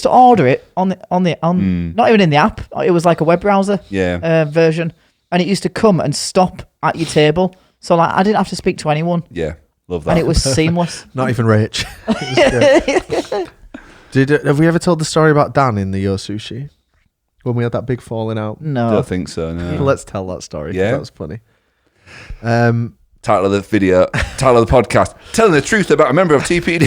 Speaker 3: order it on not even in the app. It was like a web browser
Speaker 1: Yeah.
Speaker 3: version, and it used to come and stop at your table. So like I didn't have to speak to anyone,
Speaker 1: Yeah. Love that.
Speaker 3: and it was seamless.
Speaker 2: Not even Rich. Have we ever told the story about Dan in the Yo Sushi when we had that big falling out?
Speaker 3: No.
Speaker 1: Don't think so, no.
Speaker 2: Let's tell that story. 'Cause
Speaker 1: Yeah.
Speaker 2: that was funny.
Speaker 1: Title of the video, title of the podcast, telling the truth about a member of TPD.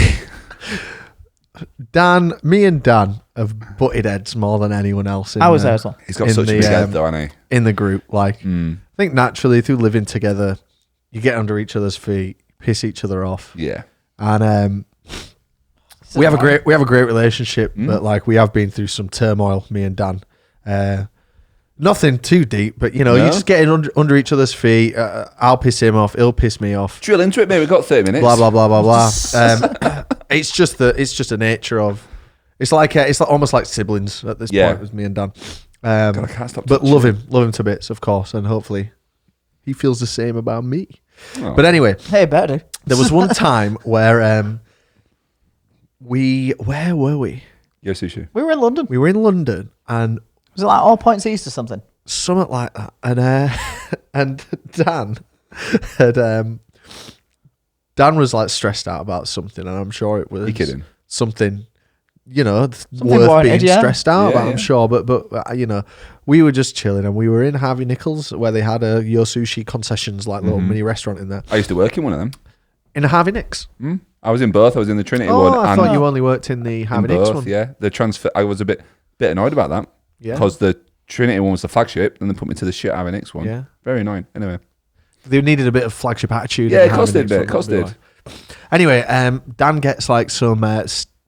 Speaker 2: Me and Dan have butted heads more than anyone else.
Speaker 3: I was there as well.
Speaker 1: He's got
Speaker 2: In
Speaker 1: such a
Speaker 2: the,
Speaker 1: big head though, hasn't
Speaker 2: in the group. Like, I think naturally through living together, you get under each other's feet, piss each other off,
Speaker 1: he? Yeah.
Speaker 2: and we have a great relationship. But like we have been through some turmoil, me and Dan. Nothing too deep, but you just getting under each other's feet. I'll piss him off, he'll piss me off.
Speaker 1: Drill into it, mate. We've got 30 minutes.
Speaker 2: Blah blah blah blah blah. It's just the nature of. It's like almost like siblings at this point with me and Dan.
Speaker 1: God, I can't stop
Speaker 2: But
Speaker 1: touching
Speaker 2: love him to bits, of course, and hopefully he feels the same about me.
Speaker 1: Oh.
Speaker 2: But anyway,
Speaker 3: Hey, better.
Speaker 2: there was one time where where were we?
Speaker 1: Yo, Sushi.
Speaker 3: We were in London.
Speaker 2: We were in London and
Speaker 3: Was it like All Points East or something?
Speaker 2: something like that, and Dan had Dan was like stressed out about something, and I'm sure it was
Speaker 1: You kidding?
Speaker 2: something worth
Speaker 3: warranted,
Speaker 2: being
Speaker 3: yeah.
Speaker 2: stressed out about.
Speaker 1: Yeah.
Speaker 2: I'm sure, but we were just chilling, and we were in Harvey Nichols where they had a Yo Sushi concessions, like little mini restaurant in there.
Speaker 1: I used to work in one of them.
Speaker 2: In a Harvey Nicks.
Speaker 1: I was in both. I was in the Trinity
Speaker 2: Oh,
Speaker 1: one
Speaker 2: I
Speaker 1: and
Speaker 2: thought you only worked in the
Speaker 1: in
Speaker 2: Harvey Nicks
Speaker 1: both.
Speaker 2: one.
Speaker 1: Yeah, the transfer. I was a bit annoyed about that.
Speaker 2: Yeah.
Speaker 1: Because the Trinity one was the flagship, and they put me to the shit Harvey Nicks one.
Speaker 2: Yeah.
Speaker 1: Very annoying. Anyway.
Speaker 2: They needed a bit of flagship attitude.
Speaker 1: Yeah,
Speaker 2: in
Speaker 1: it
Speaker 2: the Harvey
Speaker 1: costed,
Speaker 2: Nicks
Speaker 1: mate.
Speaker 2: one,
Speaker 1: It costed.
Speaker 2: that'd be why. Anyway, Dan gets like some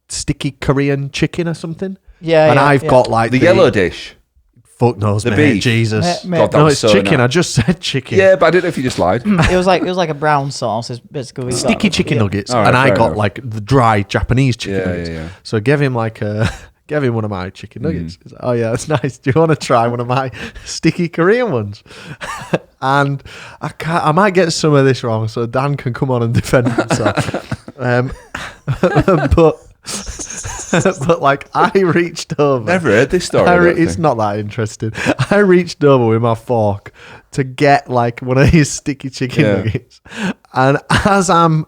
Speaker 2: sticky Korean chicken or something.
Speaker 3: Yeah,
Speaker 2: And
Speaker 3: yeah,
Speaker 2: I've
Speaker 3: yeah.
Speaker 2: got like
Speaker 1: The yellow dish.
Speaker 2: fuck knows,
Speaker 1: the
Speaker 2: mate.
Speaker 1: beef.
Speaker 2: Jesus.
Speaker 3: Mate,
Speaker 1: God, that
Speaker 2: No,
Speaker 1: was
Speaker 2: it's
Speaker 1: so
Speaker 2: chicken.
Speaker 1: annoying.
Speaker 2: I just said chicken.
Speaker 1: Yeah, but I didn't know if you just lied.
Speaker 3: It was like a brown sauce. Is basically what you got.
Speaker 2: Sticky chicken
Speaker 3: Yeah.
Speaker 2: nuggets,
Speaker 1: All right,
Speaker 2: and I
Speaker 1: fair
Speaker 2: got
Speaker 1: enough.
Speaker 2: like the dry Japanese chicken
Speaker 1: Yeah,
Speaker 2: nuggets.
Speaker 1: yeah.
Speaker 2: So I gave him gave him one of my chicken nuggets. He's like, oh yeah, that's nice. Do you want to try one of my sticky Korean ones? And I might get some of this wrong, so Dan can come on and defend himself. But like I reached over.
Speaker 1: Never heard this story. I don't
Speaker 2: It's
Speaker 1: think.
Speaker 2: not that interesting. I reached over with my fork to get like one of his sticky chicken
Speaker 1: Yeah.
Speaker 2: nuggets, and as I'm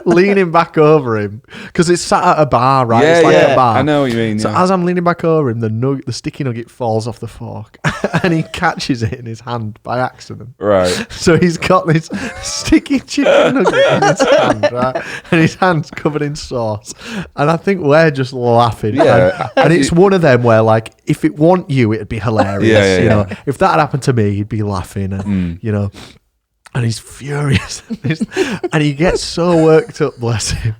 Speaker 2: leaning back over him because it's sat at a bar, right? It's like a bar.
Speaker 1: I know what you mean.
Speaker 2: So as I'm leaning back over him, the sticky nugget falls off the fork and he catches it in his hand by accident.
Speaker 1: Right.
Speaker 2: So he's got this sticky chicken nugget in his hand, right? And his hand's covered in sauce. And I think we're just laughing.
Speaker 1: Yeah.
Speaker 2: And it's one of them where, like, if it weren't you, it'd be hilarious. You know, if that had happened to me, he'd be laughing and, you know. And he's furious. And he gets so worked up, bless him,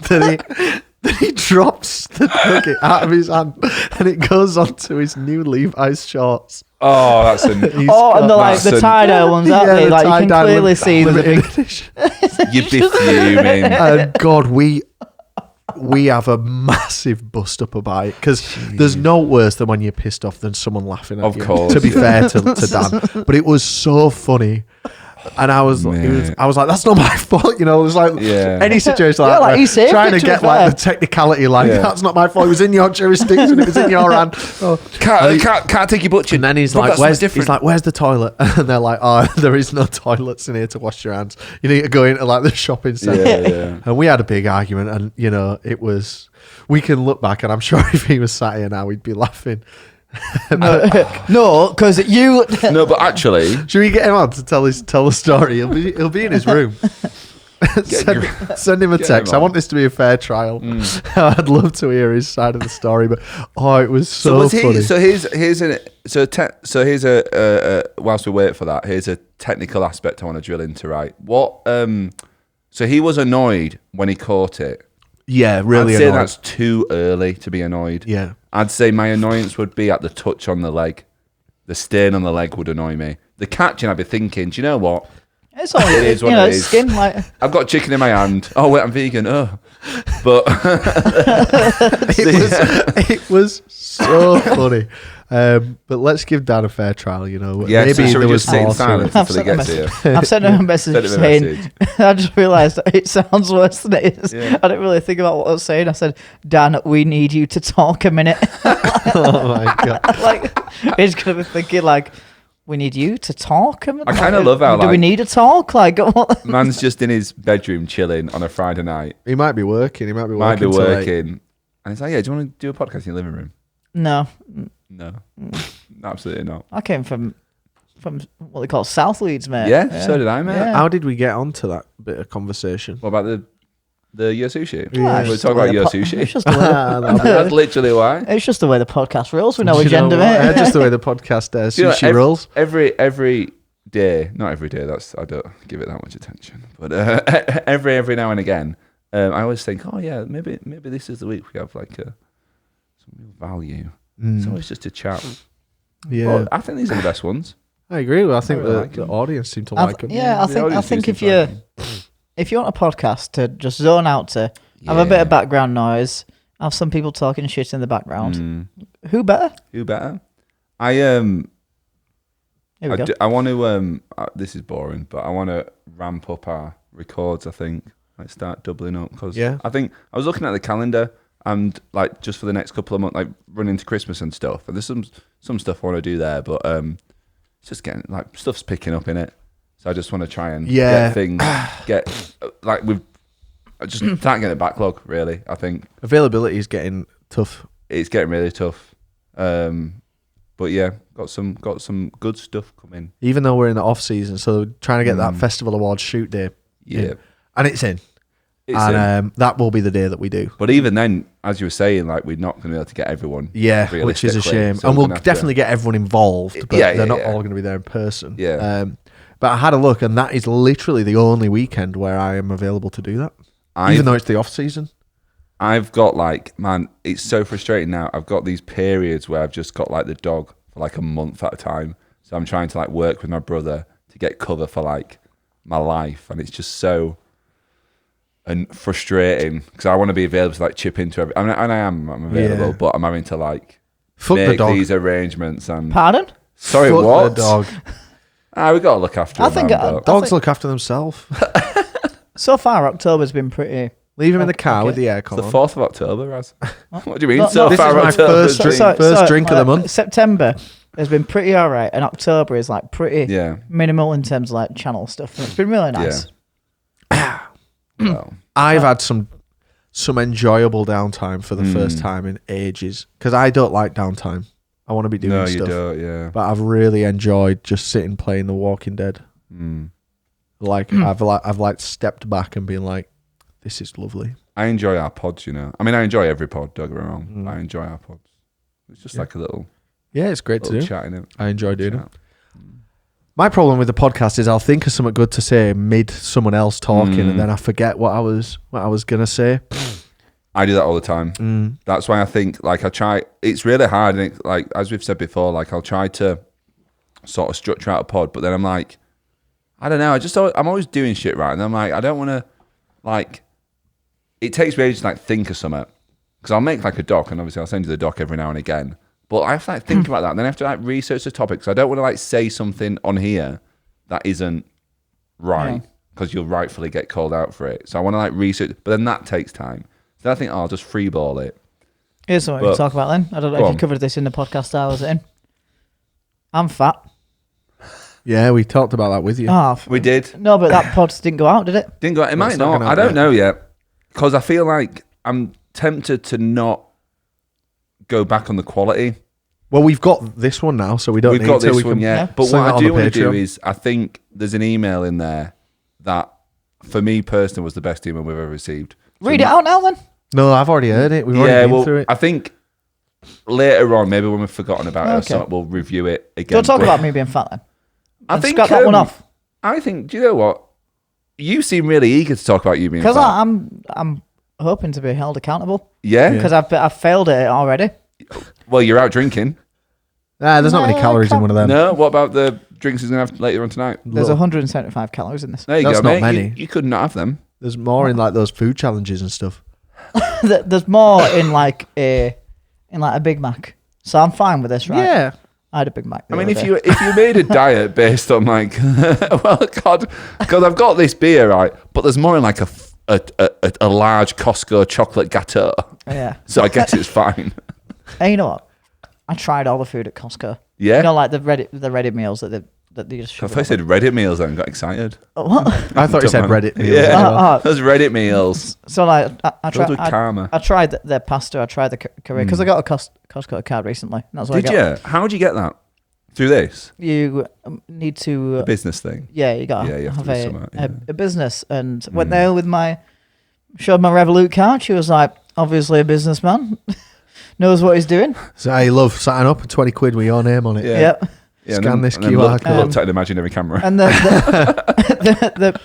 Speaker 2: that he drops the nugget out of his hand and it goes onto his new Levi's shorts.
Speaker 1: Oh, that's an...
Speaker 3: and the tie-dye ones, aren't they? Like, you can clearly see the big...
Speaker 1: You'd be fuming.
Speaker 2: And God, we have a massive bust-up about it because there's no worse than when you're pissed off than someone laughing at you. Of course. To be fair to Dan. But it was so funny. And I was like, that's not my fault, you know. It was like any situation like that,
Speaker 3: he's
Speaker 2: trying to get like the technicality, like that's not my fault. It was in your jurisdiction. It was in your hand.
Speaker 1: Can't take your butcher.
Speaker 2: And then he's like, where's the toilet? And they're like, oh, there is no toilets in here to wash your hands. You need to go into like the shopping centre.
Speaker 1: Yeah.
Speaker 2: And we had a big argument, and you know, it was. We can look back, and I'm sure if he was sat here now, we'd be laughing.
Speaker 3: No, because you.
Speaker 1: No, but actually,
Speaker 2: should we get him on to tell the story? He'll be in his room. Send him a text. I want this to be a fair trial. I'd love to hear his side of the story, but it was so funny. Here's
Speaker 1: a whilst we wait for that, here's a technical aspect I want to drill into. Right, so he was annoyed when he caught it.
Speaker 2: Yeah, really.
Speaker 1: I'd say that's too early to be annoyed.
Speaker 2: Yeah.
Speaker 1: I'd say my annoyance would be at the touch on the leg. The stain on the leg would annoy me. The catching, I'd be thinking, do you know what?
Speaker 3: It's all it is what it is. Skin, like...
Speaker 1: I've got chicken in my hand. Oh, wait, I'm vegan. Oh. But
Speaker 2: it was so funny. But let's give Dan a fair trial, you know.
Speaker 1: Yeah,
Speaker 2: maybe
Speaker 1: so
Speaker 2: there was
Speaker 1: just sit in silence until he gets here.
Speaker 3: I've sent him a message saying, I just realised it sounds worse than it is. Yeah. I didn't really think about what I was saying. I said, Dan, we need you to talk a minute.
Speaker 2: Oh my God.
Speaker 3: Like, he's going to be thinking like, we need you to talk.
Speaker 1: I kind of love how
Speaker 3: do we need to talk? Like, what?
Speaker 1: Man's just in his bedroom chilling on a Friday night.
Speaker 2: He might be working.
Speaker 1: And he's like, yeah, do you want to do a podcast in your living room?
Speaker 3: No,
Speaker 1: absolutely not.
Speaker 3: I came from what they call South Leeds, mate.
Speaker 1: Yeah, so did I, mate.
Speaker 2: Yeah. How did we get onto that bit of conversation?
Speaker 1: What about the Your Sushi?
Speaker 3: Yeah,
Speaker 1: we're talking about Your Sushi.
Speaker 3: It's just the way
Speaker 1: that's literally why.
Speaker 3: It's just the way the podcast rolls. We know agenda, mate.
Speaker 2: Just the way the podcast sushi rolls.
Speaker 1: Every day, not every day. I don't give it that much attention. But every now and again, I always think, oh yeah, maybe this is the week we have like some real value. It's always just a chat.
Speaker 2: Yeah,
Speaker 1: well, I think these are the best ones.
Speaker 2: I agree. I think the audience seem to like them.
Speaker 3: Yeah, I think if you want a podcast to just zone out to, have a bit of background noise, have some people talking shit in the background, who better?
Speaker 1: I want to. This is boring, but I want to ramp up our records. I think like start doubling up because I think I was looking at the calendar. And like just for the next couple of months, like running into Christmas and stuff. And there's some stuff I want to do there, but it's just getting like stuff's picking up in it. So I just want to try and get things we've just can't get a backlog really. I think
Speaker 2: availability is getting tough.
Speaker 1: It's getting really tough. But yeah, got some good stuff coming.
Speaker 2: Even though we're in the off season, so trying to get that festival awards shoot day.
Speaker 1: Yeah,
Speaker 2: and it's in. That will be the day that we do.
Speaker 1: But even then, as you were saying, like we're not going to be able to get everyone.
Speaker 2: Yeah, which is a shame. So and we'll definitely get everyone involved, but they're not all going to be there in person.
Speaker 1: Yeah.
Speaker 2: But I had a look, and that is literally the only weekend where I am available to do that, even though it's the off season.
Speaker 1: I've got it's so frustrating now. I've got these periods where I've just got like the dog for like a month at a time. So I'm trying to like work with my brother to get cover for like my life, and it's just so. And frustrating because I want to be available to like chip into every. I'm available, but I'm having to like make these arrangements and.
Speaker 3: Pardon?
Speaker 1: Sorry,
Speaker 2: Fuck
Speaker 1: what?
Speaker 2: The dog.
Speaker 1: We got to look after.
Speaker 2: Dogs look after themselves.
Speaker 3: So far, October's been pretty.
Speaker 2: Leave him in the car with the aircon.
Speaker 1: It's the 4th of October, Raz. What do you mean? So
Speaker 2: this
Speaker 1: far,
Speaker 2: is my first drink of the month.
Speaker 3: September has been pretty alright, and October is like pretty minimal in terms of like channel stuff. It's been really nice.
Speaker 1: Yeah. Well,
Speaker 2: I've had some enjoyable downtime for the first time in ages because I don't like downtime. I want to be doing stuff.
Speaker 1: No, you don't, yeah.
Speaker 2: But I've really enjoyed just sitting playing The Walking Dead. Like I've stepped back and been like, this is lovely.
Speaker 1: I enjoy our pods, you know. I mean, I enjoy every pod, don't get me wrong. I enjoy our pods. It's just like a little...
Speaker 2: Yeah, it's great to do.
Speaker 1: Chat in it.
Speaker 2: I enjoy doing it. My problem with the podcast is I'll think of something good to say mid someone else talking, and then I forget what I was gonna say.
Speaker 1: I do that all the time. That's why I think like I try. It's really hard, and like as we've said before, like I'll try to sort of structure out a pod, but then I'm like, I don't know. I'm always doing shit right, and I'm like, I don't want to like. It takes me ages to like think of something because I'll make like a doc, and obviously I'll send you the doc every now and again. But I have to like think about that, and then I have to like research the topics. I don't want to like say something on here that isn't right because you'll rightfully get called out for it. So I want to like research, but then that takes time. So I think I'll just freeball it.
Speaker 3: Here's something we can talk about then. I don't know if you covered this in the podcast I was in. I'm fat.
Speaker 2: Yeah, we talked about that with you.
Speaker 3: Oh,
Speaker 1: We did.
Speaker 3: No, but that pod didn't go out, did it?
Speaker 1: Didn't go. It might
Speaker 2: It's not
Speaker 1: not.
Speaker 2: gonna
Speaker 1: I don't
Speaker 2: happen.
Speaker 1: know yet because I feel like I'm tempted to not go back on the quality.
Speaker 2: Well, we've got this one now, so we don't
Speaker 1: We've
Speaker 2: need
Speaker 1: got
Speaker 2: to.
Speaker 1: this
Speaker 2: We
Speaker 1: one,
Speaker 2: can
Speaker 1: yeah. But
Speaker 2: sling
Speaker 1: what
Speaker 2: it
Speaker 1: I
Speaker 2: on
Speaker 1: do
Speaker 2: the
Speaker 1: want to do
Speaker 2: Patreon.
Speaker 1: is, I think there's an email in there that, for me personally, was the best email we've ever received.
Speaker 3: Read it out now then.
Speaker 2: No, I've already heard it. We've already
Speaker 1: Yeah,
Speaker 2: been
Speaker 1: well,
Speaker 2: through it.
Speaker 1: I think later on, maybe when we've forgotten about it or something, we'll review it again.
Speaker 3: Don't talk
Speaker 1: But
Speaker 3: about me being fat then.
Speaker 1: I
Speaker 3: Let's
Speaker 1: think
Speaker 3: scrap that one off.
Speaker 1: I think. Do you know what? You seem really eager to talk about you being
Speaker 3: Because
Speaker 1: fat.
Speaker 3: I'm hoping to be held accountable.
Speaker 1: Yeah.
Speaker 3: Because I've failed at it already.
Speaker 1: Well, you're out drinking.
Speaker 2: There's not many
Speaker 3: No,
Speaker 2: calories in
Speaker 3: can't-
Speaker 2: one of them.
Speaker 1: No. What about the drinks he's gonna have later on tonight?
Speaker 3: There's 175 calories in this.
Speaker 1: There you
Speaker 2: That's
Speaker 1: go,
Speaker 2: not
Speaker 1: mate.
Speaker 2: many.
Speaker 1: You could not have them.
Speaker 2: There's more in like those food challenges and stuff.
Speaker 3: There's more in like a Big Mac. So I'm fine with this, right?
Speaker 2: Yeah.
Speaker 3: I had a Big Mac.
Speaker 1: I mean, if you made a diet based on like, well, God, because I've got this beer, right? But there's more in like a large Costco chocolate gâteau.
Speaker 3: Yeah.
Speaker 1: So I guess it's fine.
Speaker 3: Hey, you know what? I tried all the food at Costco.
Speaker 1: Yeah.
Speaker 3: You know, like the ready meals that they just.
Speaker 1: I
Speaker 3: shove
Speaker 1: thought you said Reddit meals and got excited.
Speaker 3: What?
Speaker 2: I thought you said
Speaker 1: Don't mind.
Speaker 2: Reddit. meals
Speaker 1: Yeah.
Speaker 2: as well.
Speaker 1: Those Reddit meals.
Speaker 3: So like I
Speaker 1: Filled
Speaker 3: tried.
Speaker 1: with karma.
Speaker 3: I tried their pasta. I tried the curry because I got a Costco card recently. That's what I
Speaker 1: Did
Speaker 3: got.
Speaker 1: you? How would you get that? Through this?
Speaker 3: You need to.
Speaker 1: Business thing.
Speaker 3: Yeah, you got
Speaker 1: Yeah, you
Speaker 3: to
Speaker 1: have
Speaker 3: have
Speaker 1: to do something,
Speaker 3: a business. And went there with showed my Revolut card. She was like, obviously a businessman, knows what he's doing.
Speaker 2: So I love setting up £20 with your name on it.
Speaker 1: Yeah.
Speaker 3: Yep.
Speaker 1: Yeah,
Speaker 2: Scan this
Speaker 1: and then
Speaker 2: QR code.
Speaker 1: Looked at an imaginary camera.
Speaker 3: And the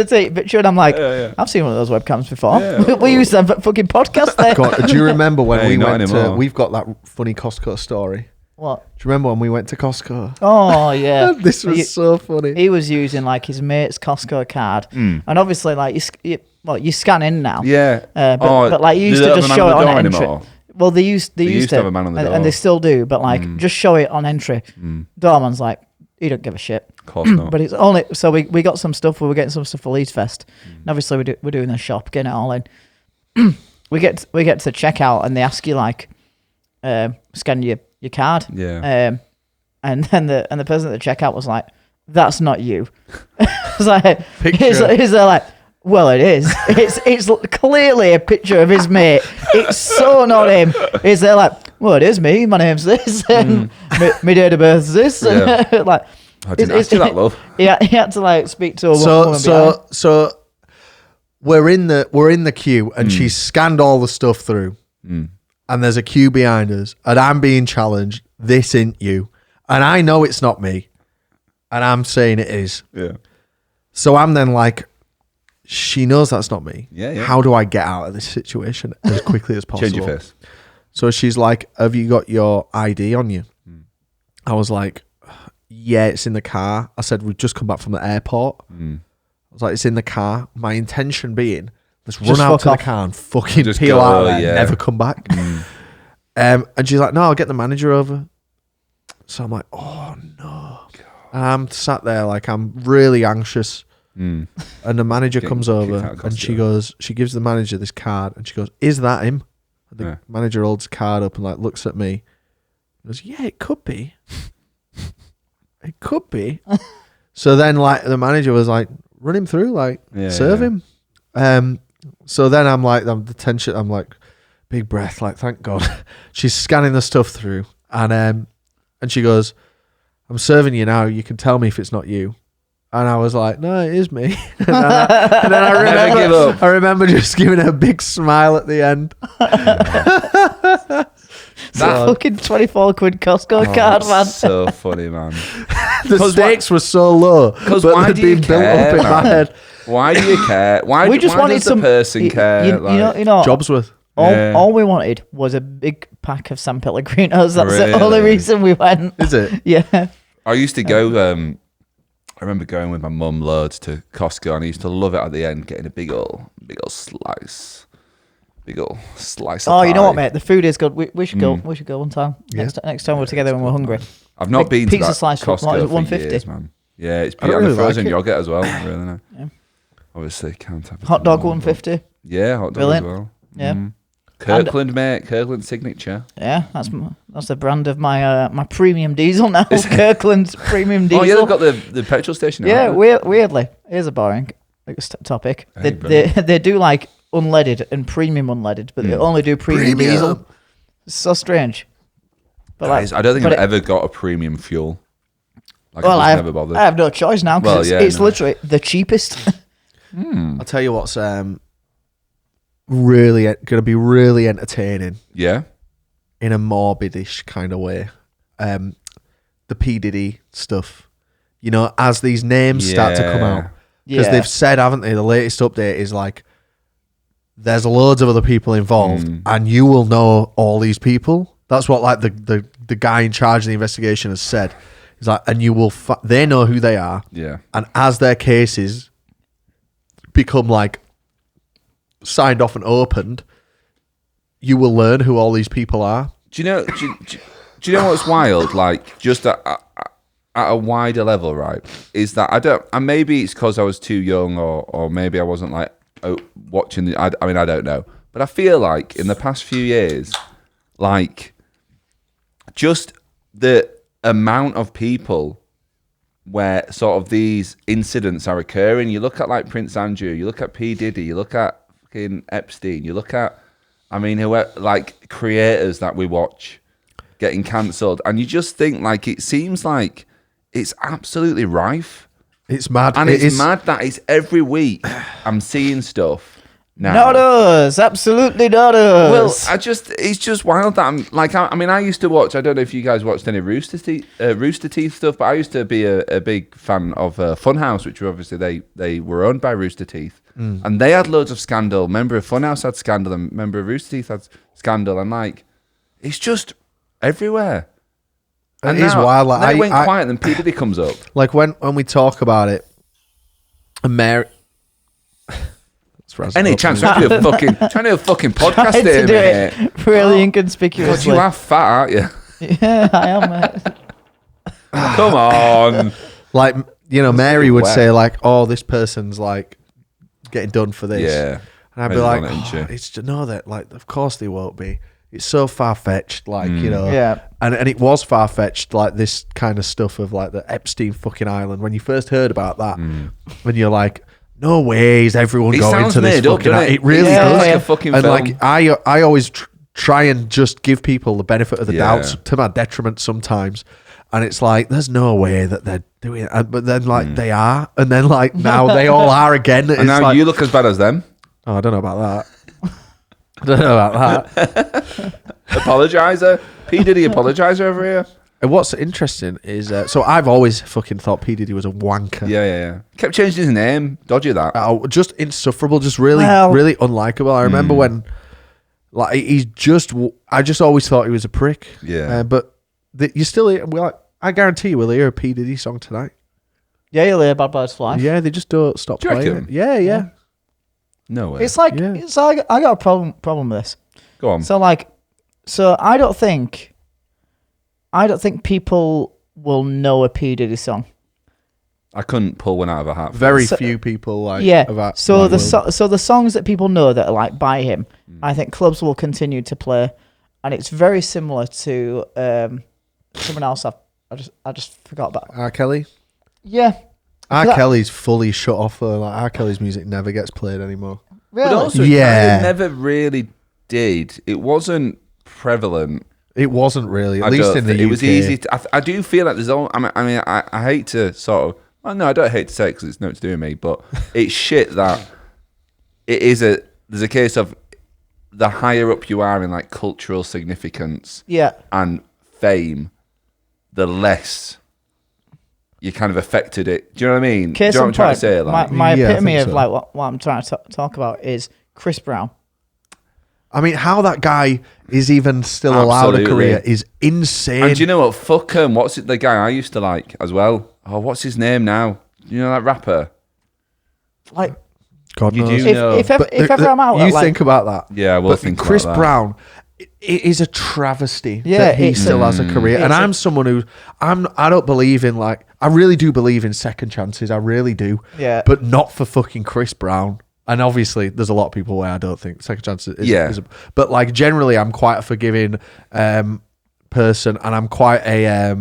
Speaker 3: take picture, and I'm like, I've seen one of those webcams before.
Speaker 1: Yeah.
Speaker 3: We used them for fucking podcast there.
Speaker 2: God, do you remember when
Speaker 1: Hey,
Speaker 2: we
Speaker 1: not
Speaker 2: went to?
Speaker 1: anymore.
Speaker 2: We've got that funny Costco story.
Speaker 3: What?
Speaker 2: Do you remember when we went to Costco?
Speaker 3: Oh yeah,
Speaker 2: This was so funny.
Speaker 3: He was using like his mate's Costco card, and obviously like you scan in now.
Speaker 1: Yeah.
Speaker 3: But like you
Speaker 1: do
Speaker 3: used
Speaker 1: they
Speaker 3: to
Speaker 1: have
Speaker 3: just
Speaker 1: a man
Speaker 3: show it
Speaker 1: on the
Speaker 3: on
Speaker 1: door
Speaker 3: entry.
Speaker 1: anymore?
Speaker 3: Well, they used to
Speaker 1: have a man on the door.
Speaker 3: and they still do. But like, just show it on entry. Doorman's like, he don't give a shit.
Speaker 1: Of course not.
Speaker 3: But it's only so we got some stuff. We were getting some stuff for Leeds Fest, and obviously we're doing the shop, getting it all in. we get to checkout, and they ask you like, scan your card.
Speaker 1: Yeah.
Speaker 3: And then the person at the checkout was like, "That's not you." It's like,
Speaker 2: Picture.
Speaker 3: he's like, "Well, it is. It's clearly a picture of his mate. It's so not him." He's there like, "Well, it is me. My name's this. And my date of birth is this."
Speaker 1: Yeah.
Speaker 3: And like,
Speaker 1: I didn't ask you that, love.
Speaker 3: he had to like speak to a woman behind.
Speaker 2: So we're in the queue, and she's scanned all the stuff through, and there's a queue behind us, and I'm being challenged. This ain't you, and I know it's not me, and I'm saying it is.
Speaker 1: Yeah.
Speaker 2: So I'm then like, she knows that's not me.
Speaker 1: Yeah.
Speaker 2: How do I get out of this situation as quickly as possible?
Speaker 1: Change your face.
Speaker 2: So she's like, "Have you got your ID on you?" I was like, "Yeah, it's in the car." I said, "We've just come back from the airport." I was like, "It's in the car." My intention being, let's
Speaker 3: Just
Speaker 2: run out
Speaker 3: fuck
Speaker 2: to
Speaker 3: off.
Speaker 2: the car and fucking
Speaker 1: Just
Speaker 2: peel
Speaker 1: go,
Speaker 2: out of there
Speaker 1: yeah.
Speaker 2: and never come back. And she's like, "No, I'll get the manager over." So I'm like, "Oh no." And I'm sat there like I'm really anxious. And the manager
Speaker 1: Getting
Speaker 2: comes
Speaker 1: kicked
Speaker 2: over
Speaker 1: out of
Speaker 2: and she
Speaker 1: Costco.
Speaker 2: she gives the manager this card and she goes, "Is that him?" And the
Speaker 1: Yeah.
Speaker 2: manager holds the card up and like looks at me. He goes, "Yeah, it could be. It could be." So then like the manager was like, "Run him through, like
Speaker 1: Yeah,
Speaker 2: serve
Speaker 1: yeah.
Speaker 2: him." So then I'm like, the tension. I'm like, big breath. Like, thank God. She's scanning the stuff through, and she goes, "I'm serving you now. You can tell me if it's not you." And I was like, "No, it is me." and then I remember just giving her a big smile at the end.
Speaker 3: That fucking 24 quid Costco card, man.
Speaker 1: So funny, man.
Speaker 2: The stakes were so low,
Speaker 1: because
Speaker 2: but
Speaker 1: why
Speaker 2: they'd
Speaker 1: do you
Speaker 2: been
Speaker 1: care,
Speaker 2: built up in my head.
Speaker 1: Why do you care? Why does the person care?
Speaker 3: You know,
Speaker 2: Jobsworth.
Speaker 3: All we wanted was a big pack of San Pellegrinos. That's the only
Speaker 1: Really?
Speaker 3: reason we went.
Speaker 2: Is it?
Speaker 3: Yeah.
Speaker 1: I used to go. I remember going with my mum loads to Costco, and I used to love it at the end, getting a big old slice. Big old slice.
Speaker 3: Oh,
Speaker 1: of
Speaker 3: you know what,
Speaker 1: pie.
Speaker 3: mate? The food is good. We should go. We should go one time.
Speaker 2: Yeah.
Speaker 3: Next time we're together when we're hungry.
Speaker 1: I've not been to
Speaker 3: Pizza
Speaker 1: that
Speaker 3: slice for,
Speaker 1: Costco
Speaker 3: what is it,
Speaker 1: for
Speaker 3: 150?
Speaker 1: years, man. Yeah, it's
Speaker 2: I don't
Speaker 1: beautiful.
Speaker 2: really
Speaker 1: And the frozen
Speaker 2: like it.
Speaker 1: yogurt as well. Really nice.
Speaker 3: Yeah.
Speaker 1: Obviously, can't have it
Speaker 3: Hot dog
Speaker 1: anymore, but-
Speaker 3: 150.
Speaker 1: Yeah, hot dog
Speaker 3: Brilliant.
Speaker 1: as well.
Speaker 3: Yeah.
Speaker 1: Kirkland, mate. Kirkland signature.
Speaker 3: Yeah, that's the brand of my premium diesel now. Kirkland's premium diesel.
Speaker 1: Oh yeah, they've got the petrol station.
Speaker 3: Yeah,
Speaker 1: haven't
Speaker 3: weirdly, here's a boring topic.
Speaker 1: Hey,
Speaker 3: They do like unleaded and premium unleaded, but they only do premium diesel. It's so strange. But
Speaker 1: Guys, I don't think I've ever got a premium fuel. Like,
Speaker 3: well,
Speaker 1: I
Speaker 3: I
Speaker 1: just never bothered.
Speaker 3: have no choice now because it's
Speaker 1: no.
Speaker 3: literally the cheapest.
Speaker 2: I'll tell you what's really going to be really entertaining
Speaker 1: Yeah.
Speaker 2: in a morbidish kind of way. The P Diddy stuff. You know, as these names start to come out, because they've said, haven't they? The latest update is like, there's loads of other people involved, and you will know all these people. That's what like the guy in charge of the investigation has said. He's like, and you will. They know who they are.
Speaker 1: Yeah.
Speaker 2: And as their cases become like signed off and opened, you will learn who all these people are.
Speaker 1: Do you know? Do you know what's wild? Like, just at a wider level, right? Is that I don't, and maybe it's because I was too young, or maybe I wasn't like watching the. I mean, I don't know, but I feel like in the past few years, like, just the amount of people where sort of these incidents are occurring. You look at like Prince Andrew, you look at P Diddy, you look at fucking Epstein, you look at, I mean, whoever, like creators that we watch getting cancelled, and you just think like it seems like it's absolutely rife.
Speaker 2: It's mad.
Speaker 1: And it's mad that it's every week I'm seeing stuff now.
Speaker 3: Not us, absolutely not us.
Speaker 1: Well, it's just wild that I'm like, I mean, I used to watch, I don't know if you guys watched any Rooster Teeth stuff, but I used to be a big fan of Funhouse, which were obviously, they were owned by Rooster Teeth. And they had loads of scandal. Member of Funhouse had scandal, and member of Rooster Teeth had scandal. And like, it's just everywhere. And
Speaker 2: it is wild. Like,
Speaker 1: they went quiet, then P Diddy comes up.
Speaker 2: Like when we talk about it, and Mary.
Speaker 1: Any chance trying to do a fucking podcast
Speaker 3: Trying
Speaker 1: here,
Speaker 3: to do
Speaker 1: mate?
Speaker 3: it really
Speaker 1: God,
Speaker 3: inconspicuously.
Speaker 1: you are fat, aren't you?
Speaker 3: Yeah, I am, mate.
Speaker 1: Come on.
Speaker 2: Like, you know, Mary would
Speaker 1: wet.
Speaker 2: say like, "Oh, this person's like getting done for this."
Speaker 1: Yeah.
Speaker 2: And I'd be
Speaker 1: Raised
Speaker 2: like,
Speaker 1: on it, isn't she?
Speaker 2: "It's to know that, like, of course they won't be. It's so far fetched, like, you know."
Speaker 3: Yeah.
Speaker 2: And it was far fetched, like this kind of stuff of like the Epstein fucking island. When you first heard about that, when you're like, "No way is everyone
Speaker 1: It
Speaker 2: going
Speaker 1: sounds
Speaker 2: to this
Speaker 1: made up,
Speaker 2: fucking."
Speaker 1: doesn't it?
Speaker 2: It really
Speaker 3: Yeah,
Speaker 2: does.
Speaker 1: like a fucking
Speaker 2: and
Speaker 1: film.
Speaker 2: like I always try and just give people the benefit of the
Speaker 1: Yeah.
Speaker 2: doubt, to my detriment sometimes. And it's like, there's no way that they're doing it. But then, like, they are. And then, like, now they all are again. It's
Speaker 1: And now
Speaker 2: like,
Speaker 1: you look as bad as them.
Speaker 2: oh, I don't know about that. I don't know about that.
Speaker 1: Apologizer. P Diddy apologizer over here.
Speaker 2: And what's interesting is, so I've always fucking thought P. Diddy was a wanker.
Speaker 1: Yeah. Kept changing his name. Dodgy that.
Speaker 2: Just insufferable, just really,
Speaker 3: Well-
Speaker 2: really unlikable. I remember when, like, I just always thought he was a prick.
Speaker 1: Yeah.
Speaker 2: But you still, I guarantee you will hear a P. Diddy song tonight.
Speaker 3: Yeah, you'll hear Bad Boys Fly.
Speaker 2: Yeah, they just don't stop
Speaker 1: Do you
Speaker 2: playing
Speaker 1: reckon?
Speaker 2: it. Yeah.
Speaker 1: No way.
Speaker 3: It's like,
Speaker 2: Yeah.
Speaker 3: I got a problem with this.
Speaker 1: Go on.
Speaker 3: So I don't think people will know a P Diddy song.
Speaker 1: I couldn't pull one out of a hat.
Speaker 2: Very
Speaker 3: So-
Speaker 2: few people like.
Speaker 3: Yeah.
Speaker 2: of that
Speaker 3: So
Speaker 2: level.
Speaker 3: so the songs that people know that are like by him, I think clubs will continue to play, and it's very similar to someone else. I just forgot about.
Speaker 2: R. Kelly.
Speaker 3: Yeah,
Speaker 2: R. Kelly's fully shut off though. Like R. Kelly's music never gets played anymore.
Speaker 3: Really?
Speaker 1: But also,
Speaker 2: Yeah.
Speaker 1: it never really did. It wasn't prevalent.
Speaker 2: It wasn't really, at
Speaker 1: I
Speaker 2: least
Speaker 1: don't
Speaker 2: in the
Speaker 1: think-
Speaker 2: UK.
Speaker 1: It was easy. I do feel like there's all. I hate to sort of. Well, no, I don't hate to say it because it's nothing to do with me. But it's shit that it is a. There's a case of the higher up you are in like cultural significance
Speaker 3: Yeah.
Speaker 1: and fame, the less you kind of affected it. Do you know what I mean?
Speaker 3: Case
Speaker 1: do you know
Speaker 3: in
Speaker 1: what I'm trying
Speaker 3: point,
Speaker 1: to say? Like,
Speaker 3: my
Speaker 2: Yeah, I
Speaker 3: epitome
Speaker 2: think
Speaker 3: of
Speaker 2: so.
Speaker 3: like what I'm trying to talk about is Chris Brown.
Speaker 2: I mean, how that guy is even still allowed a
Speaker 1: Absolutely.
Speaker 2: career is insane.
Speaker 1: and do you know what? Fuck him. What's it? The guy I used to like as well. Oh, what's his name now? You know that rapper?
Speaker 3: Like,
Speaker 2: God
Speaker 1: You
Speaker 2: knows.
Speaker 1: do know.
Speaker 3: if ever I'm out,
Speaker 2: you
Speaker 3: at, like,
Speaker 2: think about that.
Speaker 1: Yeah, we'll
Speaker 2: but
Speaker 1: think about
Speaker 2: Chris
Speaker 1: that.
Speaker 2: Brown, it is a travesty
Speaker 3: Yeah,
Speaker 2: that he
Speaker 3: it's
Speaker 2: still has a career. And
Speaker 3: it's
Speaker 2: I'm someone who I don't believe in like I really do believe in second chances. I really do.
Speaker 3: Yeah.
Speaker 2: But not for fucking Chris Brown. And obviously, there's a lot of people where I don't think second chances is.
Speaker 1: Yeah.
Speaker 2: But like generally, I'm quite a forgiving person, and I'm quite a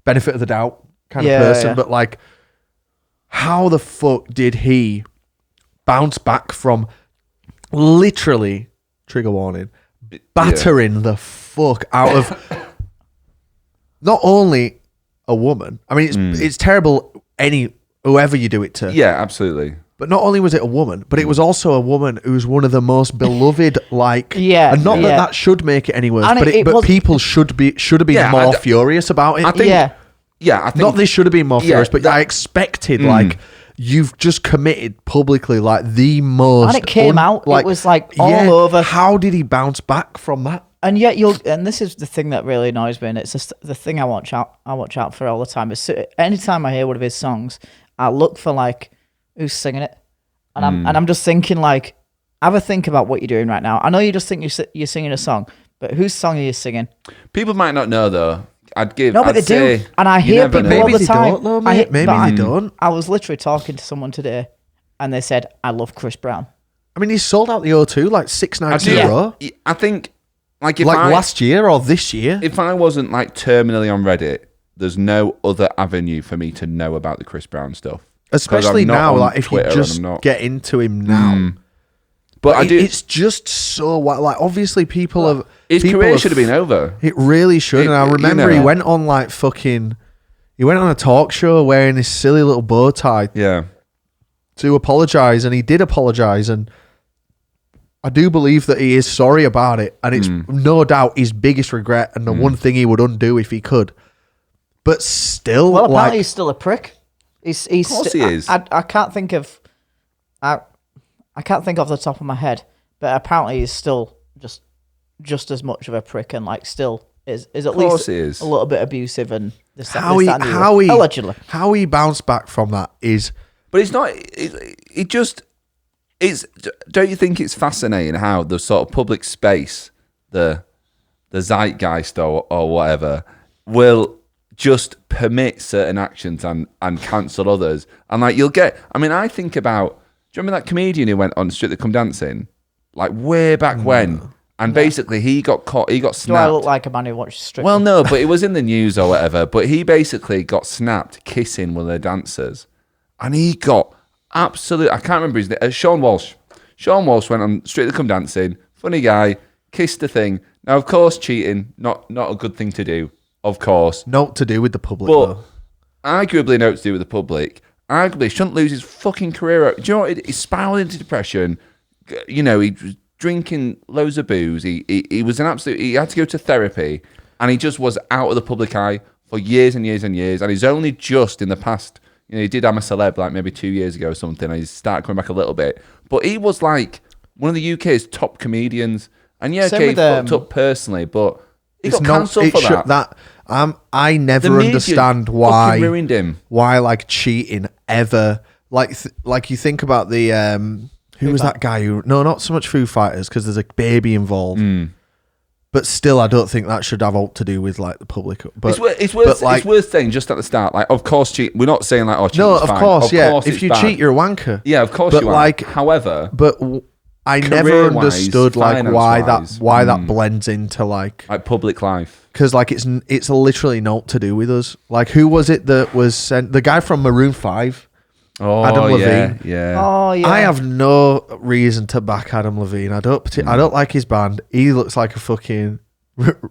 Speaker 2: benefit of the doubt kind
Speaker 3: Yeah,
Speaker 2: of person.
Speaker 3: yeah.
Speaker 2: But like, how the fuck did he bounce back from literally, trigger warning, battering the fuck out of not only a woman. I mean, it's terrible whoever you do it to.
Speaker 1: Yeah, absolutely.
Speaker 2: But not only was it a woman, but it was also a woman who's one of the most beloved. Like,
Speaker 3: Yeah,
Speaker 2: and not
Speaker 3: yeah.
Speaker 2: that should make it any worse.
Speaker 3: And
Speaker 2: but
Speaker 3: it was-
Speaker 2: people should have been
Speaker 1: Yeah,
Speaker 2: more furious about it.
Speaker 1: I think.
Speaker 3: Yeah.
Speaker 1: Yeah, I think.
Speaker 2: Not they should have been more
Speaker 1: Yeah,
Speaker 2: furious, but
Speaker 1: that-
Speaker 2: I expected like you've just committed publicly like the most.
Speaker 3: And it came out, it was, like, all over.
Speaker 2: How did he bounce back from that?
Speaker 3: And yet and this is the thing that really annoys me, and it's just the thing I watch out for all the time. Is anytime I hear one of his songs, I look for like who's singing it, and I'm just thinking like, have a think about what you're doing right now. I know you just think you're singing a song, but whose song are you singing?
Speaker 1: People might not know though. I'd
Speaker 3: No, but they do,
Speaker 1: say
Speaker 3: and I
Speaker 1: you
Speaker 3: hear
Speaker 1: never
Speaker 3: people
Speaker 1: know.
Speaker 3: all
Speaker 2: Maybe
Speaker 3: the
Speaker 2: they
Speaker 3: time.
Speaker 2: don't, though,
Speaker 3: I
Speaker 2: mate. Maybe they don't.
Speaker 3: I was literally talking to someone today, and they said, "I love Chris Brown."
Speaker 2: I mean, he's sold out the O2 like 6 nights
Speaker 1: do.
Speaker 2: in a row.
Speaker 1: I think like if
Speaker 2: Like
Speaker 1: I,
Speaker 2: last year or this year.
Speaker 1: if I wasn't like terminally on Reddit, there's no other avenue for me to know about the Chris Brown stuff. 'Cause
Speaker 2: Especially
Speaker 1: I'm not
Speaker 2: now,
Speaker 1: on
Speaker 2: like if
Speaker 1: Twitter
Speaker 2: you
Speaker 1: and
Speaker 2: just
Speaker 1: I'm not-
Speaker 2: get into him now.
Speaker 1: But I do.
Speaker 2: It's just so like obviously people have
Speaker 1: His
Speaker 2: people
Speaker 1: career
Speaker 2: have-
Speaker 1: should have been over.
Speaker 2: It really should. And I
Speaker 1: you
Speaker 2: remember
Speaker 1: know.
Speaker 2: he went on like fucking. He went on a talk show wearing this silly little bow tie
Speaker 1: Yeah.
Speaker 2: to apologize, and he did apologize, and I do believe that he is sorry about it, and it's no doubt his biggest regret and the one thing he would undo if he could. But still,
Speaker 3: Well, apparently
Speaker 2: like
Speaker 3: he's still a prick. He's
Speaker 1: Of course he is.
Speaker 3: I can't think of I can't think off the top of my head, but apparently he's still just as much of a prick, and like still is at
Speaker 1: course
Speaker 3: least
Speaker 1: he is.
Speaker 3: a little bit abusive and this, that,
Speaker 2: how
Speaker 3: this,
Speaker 2: he
Speaker 3: that, and the
Speaker 2: how
Speaker 3: other.
Speaker 2: he
Speaker 3: Allegedly.
Speaker 2: how he bounced back from that is
Speaker 1: But it's not. It just. It's. Don't you think it's fascinating how the sort of public space, the zeitgeist or whatever, will just permit certain actions and cancel others, and like you'll get. I mean, I think about. Do you remember that comedian who went on Strictly Come Dancing, like way back when, and basically he got caught. He got
Speaker 3: Do
Speaker 1: snapped.
Speaker 3: I look like a man who watches Strictly?
Speaker 1: Well, no, but it was in the news or whatever. But he basically got snapped kissing one of the dancers, and he got absolute. I can't remember his name. Sean Walsh. Sean Walsh went on Strictly Come Dancing. Funny guy, kissed the thing. Now, of course, cheating not a good thing to do. Of course,
Speaker 2: not to do with the public.
Speaker 1: but
Speaker 2: though.
Speaker 1: arguably not to do with the public. Arguably shouldn't lose his fucking career. Do you know what? He spiraled into depression. You know, he was drinking loads of booze. He was an absolute. He had to go to therapy, and he just was out of the public eye for years and years and years. And he's only just in the past. You know, he did I'm a Celeb like maybe 2 years ago or something. And he's started coming back a little bit. But he was like one of the UK's top comedians. And yeah,
Speaker 3: Same
Speaker 1: okay, he
Speaker 3: with,
Speaker 1: fucked up personally, but he got
Speaker 2: not-
Speaker 1: cancelled
Speaker 2: it
Speaker 1: for
Speaker 2: should-
Speaker 1: that.
Speaker 2: I
Speaker 1: The
Speaker 2: never
Speaker 1: media
Speaker 2: understand
Speaker 1: fucking
Speaker 2: why
Speaker 1: ruined him.
Speaker 2: why like cheating ever like you think about the who was that guy who no not so much Foo Fighters because there's a baby involved but still I don't think that should have all to do with like the public but
Speaker 1: It's worth
Speaker 2: but, like,
Speaker 1: it's worth saying just at the start. Like, of course, cheat. We're not saying like, oh, cheating's
Speaker 2: no of
Speaker 1: fine.
Speaker 2: course
Speaker 1: Of
Speaker 2: yeah
Speaker 1: course
Speaker 2: if
Speaker 1: it's
Speaker 2: you
Speaker 1: bad.
Speaker 2: cheat you're a wanker
Speaker 1: Yeah, of course
Speaker 2: but
Speaker 1: you are.
Speaker 2: like
Speaker 1: However,
Speaker 2: but I never
Speaker 1: career-wise,
Speaker 2: understood like why
Speaker 1: finance-wise,
Speaker 2: that blends into like
Speaker 1: public life.
Speaker 2: because like it's literally not to do with us. Like who was it that was sent? The guy from Maroon 5 Adam Levine.
Speaker 1: Yeah.
Speaker 3: Oh yeah.
Speaker 2: I have no reason to back Adam Levine. I don't like his band. He looks like a fucking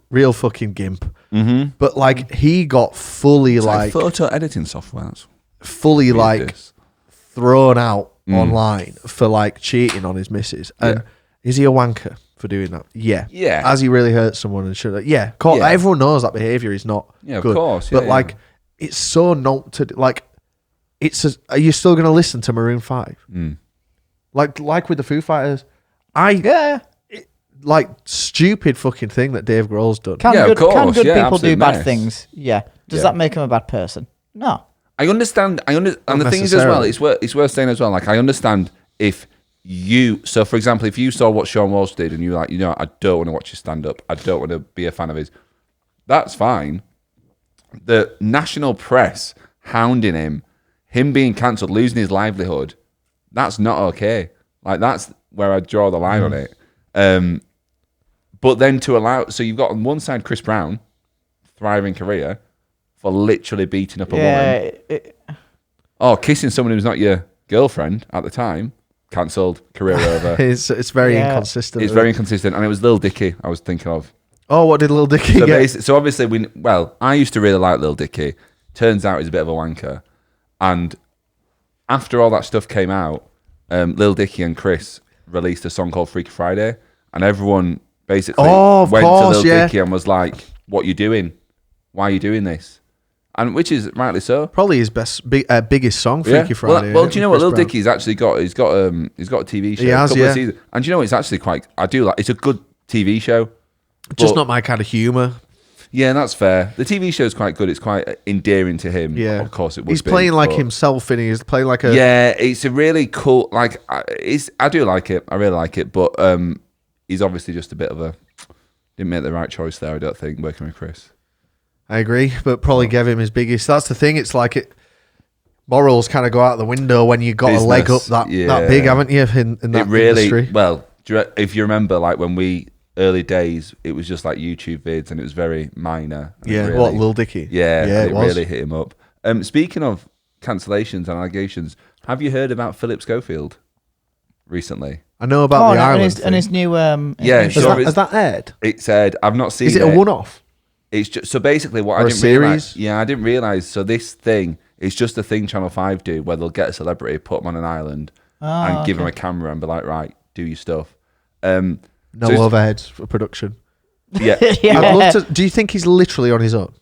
Speaker 2: real fucking gimp.
Speaker 1: Mm-hmm.
Speaker 2: But like he got fully
Speaker 1: It's
Speaker 2: like
Speaker 1: photo editing software. That's
Speaker 2: fully
Speaker 1: weird,
Speaker 2: like
Speaker 1: this.
Speaker 2: thrown out online for like cheating on his missus. And
Speaker 1: Yeah.
Speaker 2: is he a wanker for doing that? Yeah.
Speaker 1: Yeah.
Speaker 2: Has he really hurt someone and shit? Yeah. Of course.
Speaker 1: Yeah.
Speaker 2: Everyone knows that behavior is not
Speaker 1: Yeah,
Speaker 2: good.
Speaker 1: of course.
Speaker 2: But
Speaker 1: yeah,
Speaker 2: like it's so not to like. Are you still going to listen to Maroon 5? Like with the Foo Fighters, like stupid fucking thing that Dave Grohl's done.
Speaker 3: Can
Speaker 1: Yeah, of
Speaker 3: good,
Speaker 1: course.
Speaker 3: can good
Speaker 1: Yeah,
Speaker 3: people do
Speaker 1: absolute
Speaker 3: bad
Speaker 1: mess.
Speaker 3: things? Yeah. Does
Speaker 1: Yeah.
Speaker 3: that make him a bad person? No.
Speaker 1: I understand. And the thing is as well, it's worth saying as well. Like I understand if you. So for example, if you saw what Sean Walsh did and you're like, I don't want to watch his stand up. I don't want to be a fan of his. That's fine. The national press hounding him being cancelled, losing his livelihood. That's not okay. Like that's where I draw the line on it. But then to allow, so you've got on one side Chris Brown, thriving career, for literally beating up a woman. Kissing someone who's not your girlfriend at the time, cancelled, career over.
Speaker 2: It's very inconsistent.
Speaker 1: It's very inconsistent, and it was Lil Dicky I was thinking of.
Speaker 2: Oh, what did Lil Dicky get?
Speaker 1: So obviously, I used to really like Lil Dicky. Turns out he's a bit of a wanker. And after all that stuff came out, Lil Dicky and Chris released a song called Freaky Friday, and everyone basically went to Lil Dicky and was like, "What you doing? Why are you doing this?" And which is rightly so.
Speaker 2: Probably his biggest song, Freaky Friday.
Speaker 1: Well, do you know what Lil Dicky's actually got? He's got a TV show.
Speaker 2: He has,
Speaker 1: a couple of seasons. And do you know what? It's actually I do like. It's a good TV show.
Speaker 2: Just not my kind of humour.
Speaker 1: Yeah, that's fair. The TV show is quite good. It's quite endearing to him.
Speaker 2: Yeah,
Speaker 1: of course it would.
Speaker 2: He's playing like himself, and he's playing like a.
Speaker 1: Yeah, it's a really cool. Like, I do like it. I really like it. But he's obviously just a bit of a didn't make the right choice there. I don't think working with Chris.
Speaker 2: I agree, but probably gave him his biggest. That's the thing. It's like morals kind of go out the window when you got a leg up that big, haven't you? In that industry.
Speaker 1: Well, if you remember, like when we. Early days, it was just like YouTube vids, and it was very minor.
Speaker 2: Yeah,
Speaker 1: really,
Speaker 2: what Lil Dicky?
Speaker 1: Yeah, it
Speaker 2: was.
Speaker 1: really hit him up. Speaking of cancellations and allegations, have you heard about Philip Schofield recently?
Speaker 2: I know about the Ireland
Speaker 3: and his new.
Speaker 2: Has that aired?
Speaker 1: It said I've not seen.
Speaker 2: Is it a one-off?
Speaker 1: It's just so basically what
Speaker 2: or
Speaker 1: I didn't
Speaker 2: series?
Speaker 1: realize. Yeah, I didn't realize. So this thing is just a thing Channel 5 do, where they'll get a celebrity, put them on an island, and give them a camera and be like, right, do your stuff.
Speaker 2: No overheads for production.
Speaker 1: Yeah.
Speaker 2: I'd love to. Do you think he's literally on his own?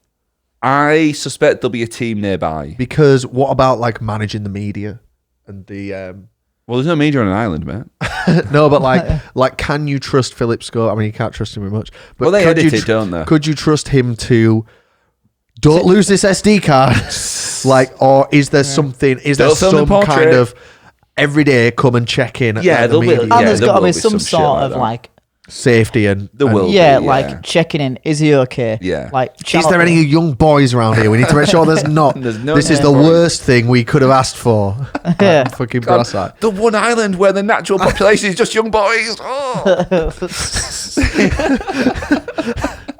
Speaker 1: I suspect there'll be a team nearby.
Speaker 2: Because what about like managing the media and the?
Speaker 1: Well, there's no media on an island, man.
Speaker 2: No, but like, can you trust Philip Scott? I mean, you can't trust him very much. But
Speaker 1: well, they edit it, don't they?
Speaker 2: Could you trust him to? Don't lose this SD card. Like, or is there something? Is there some kind of every day come and check in?
Speaker 1: Yeah,
Speaker 2: the media?
Speaker 3: And there's got to be some sort of like
Speaker 2: safety and
Speaker 1: there will
Speaker 3: like checking in. Is he okay?
Speaker 1: Yeah.
Speaker 3: Like,
Speaker 2: is there any young boys around here? We need to make sure there's not. This is the worst thing we could have asked for.
Speaker 3: Yeah.
Speaker 2: Fucking brass eye.
Speaker 1: The one island where the natural population is just young boys. Oh.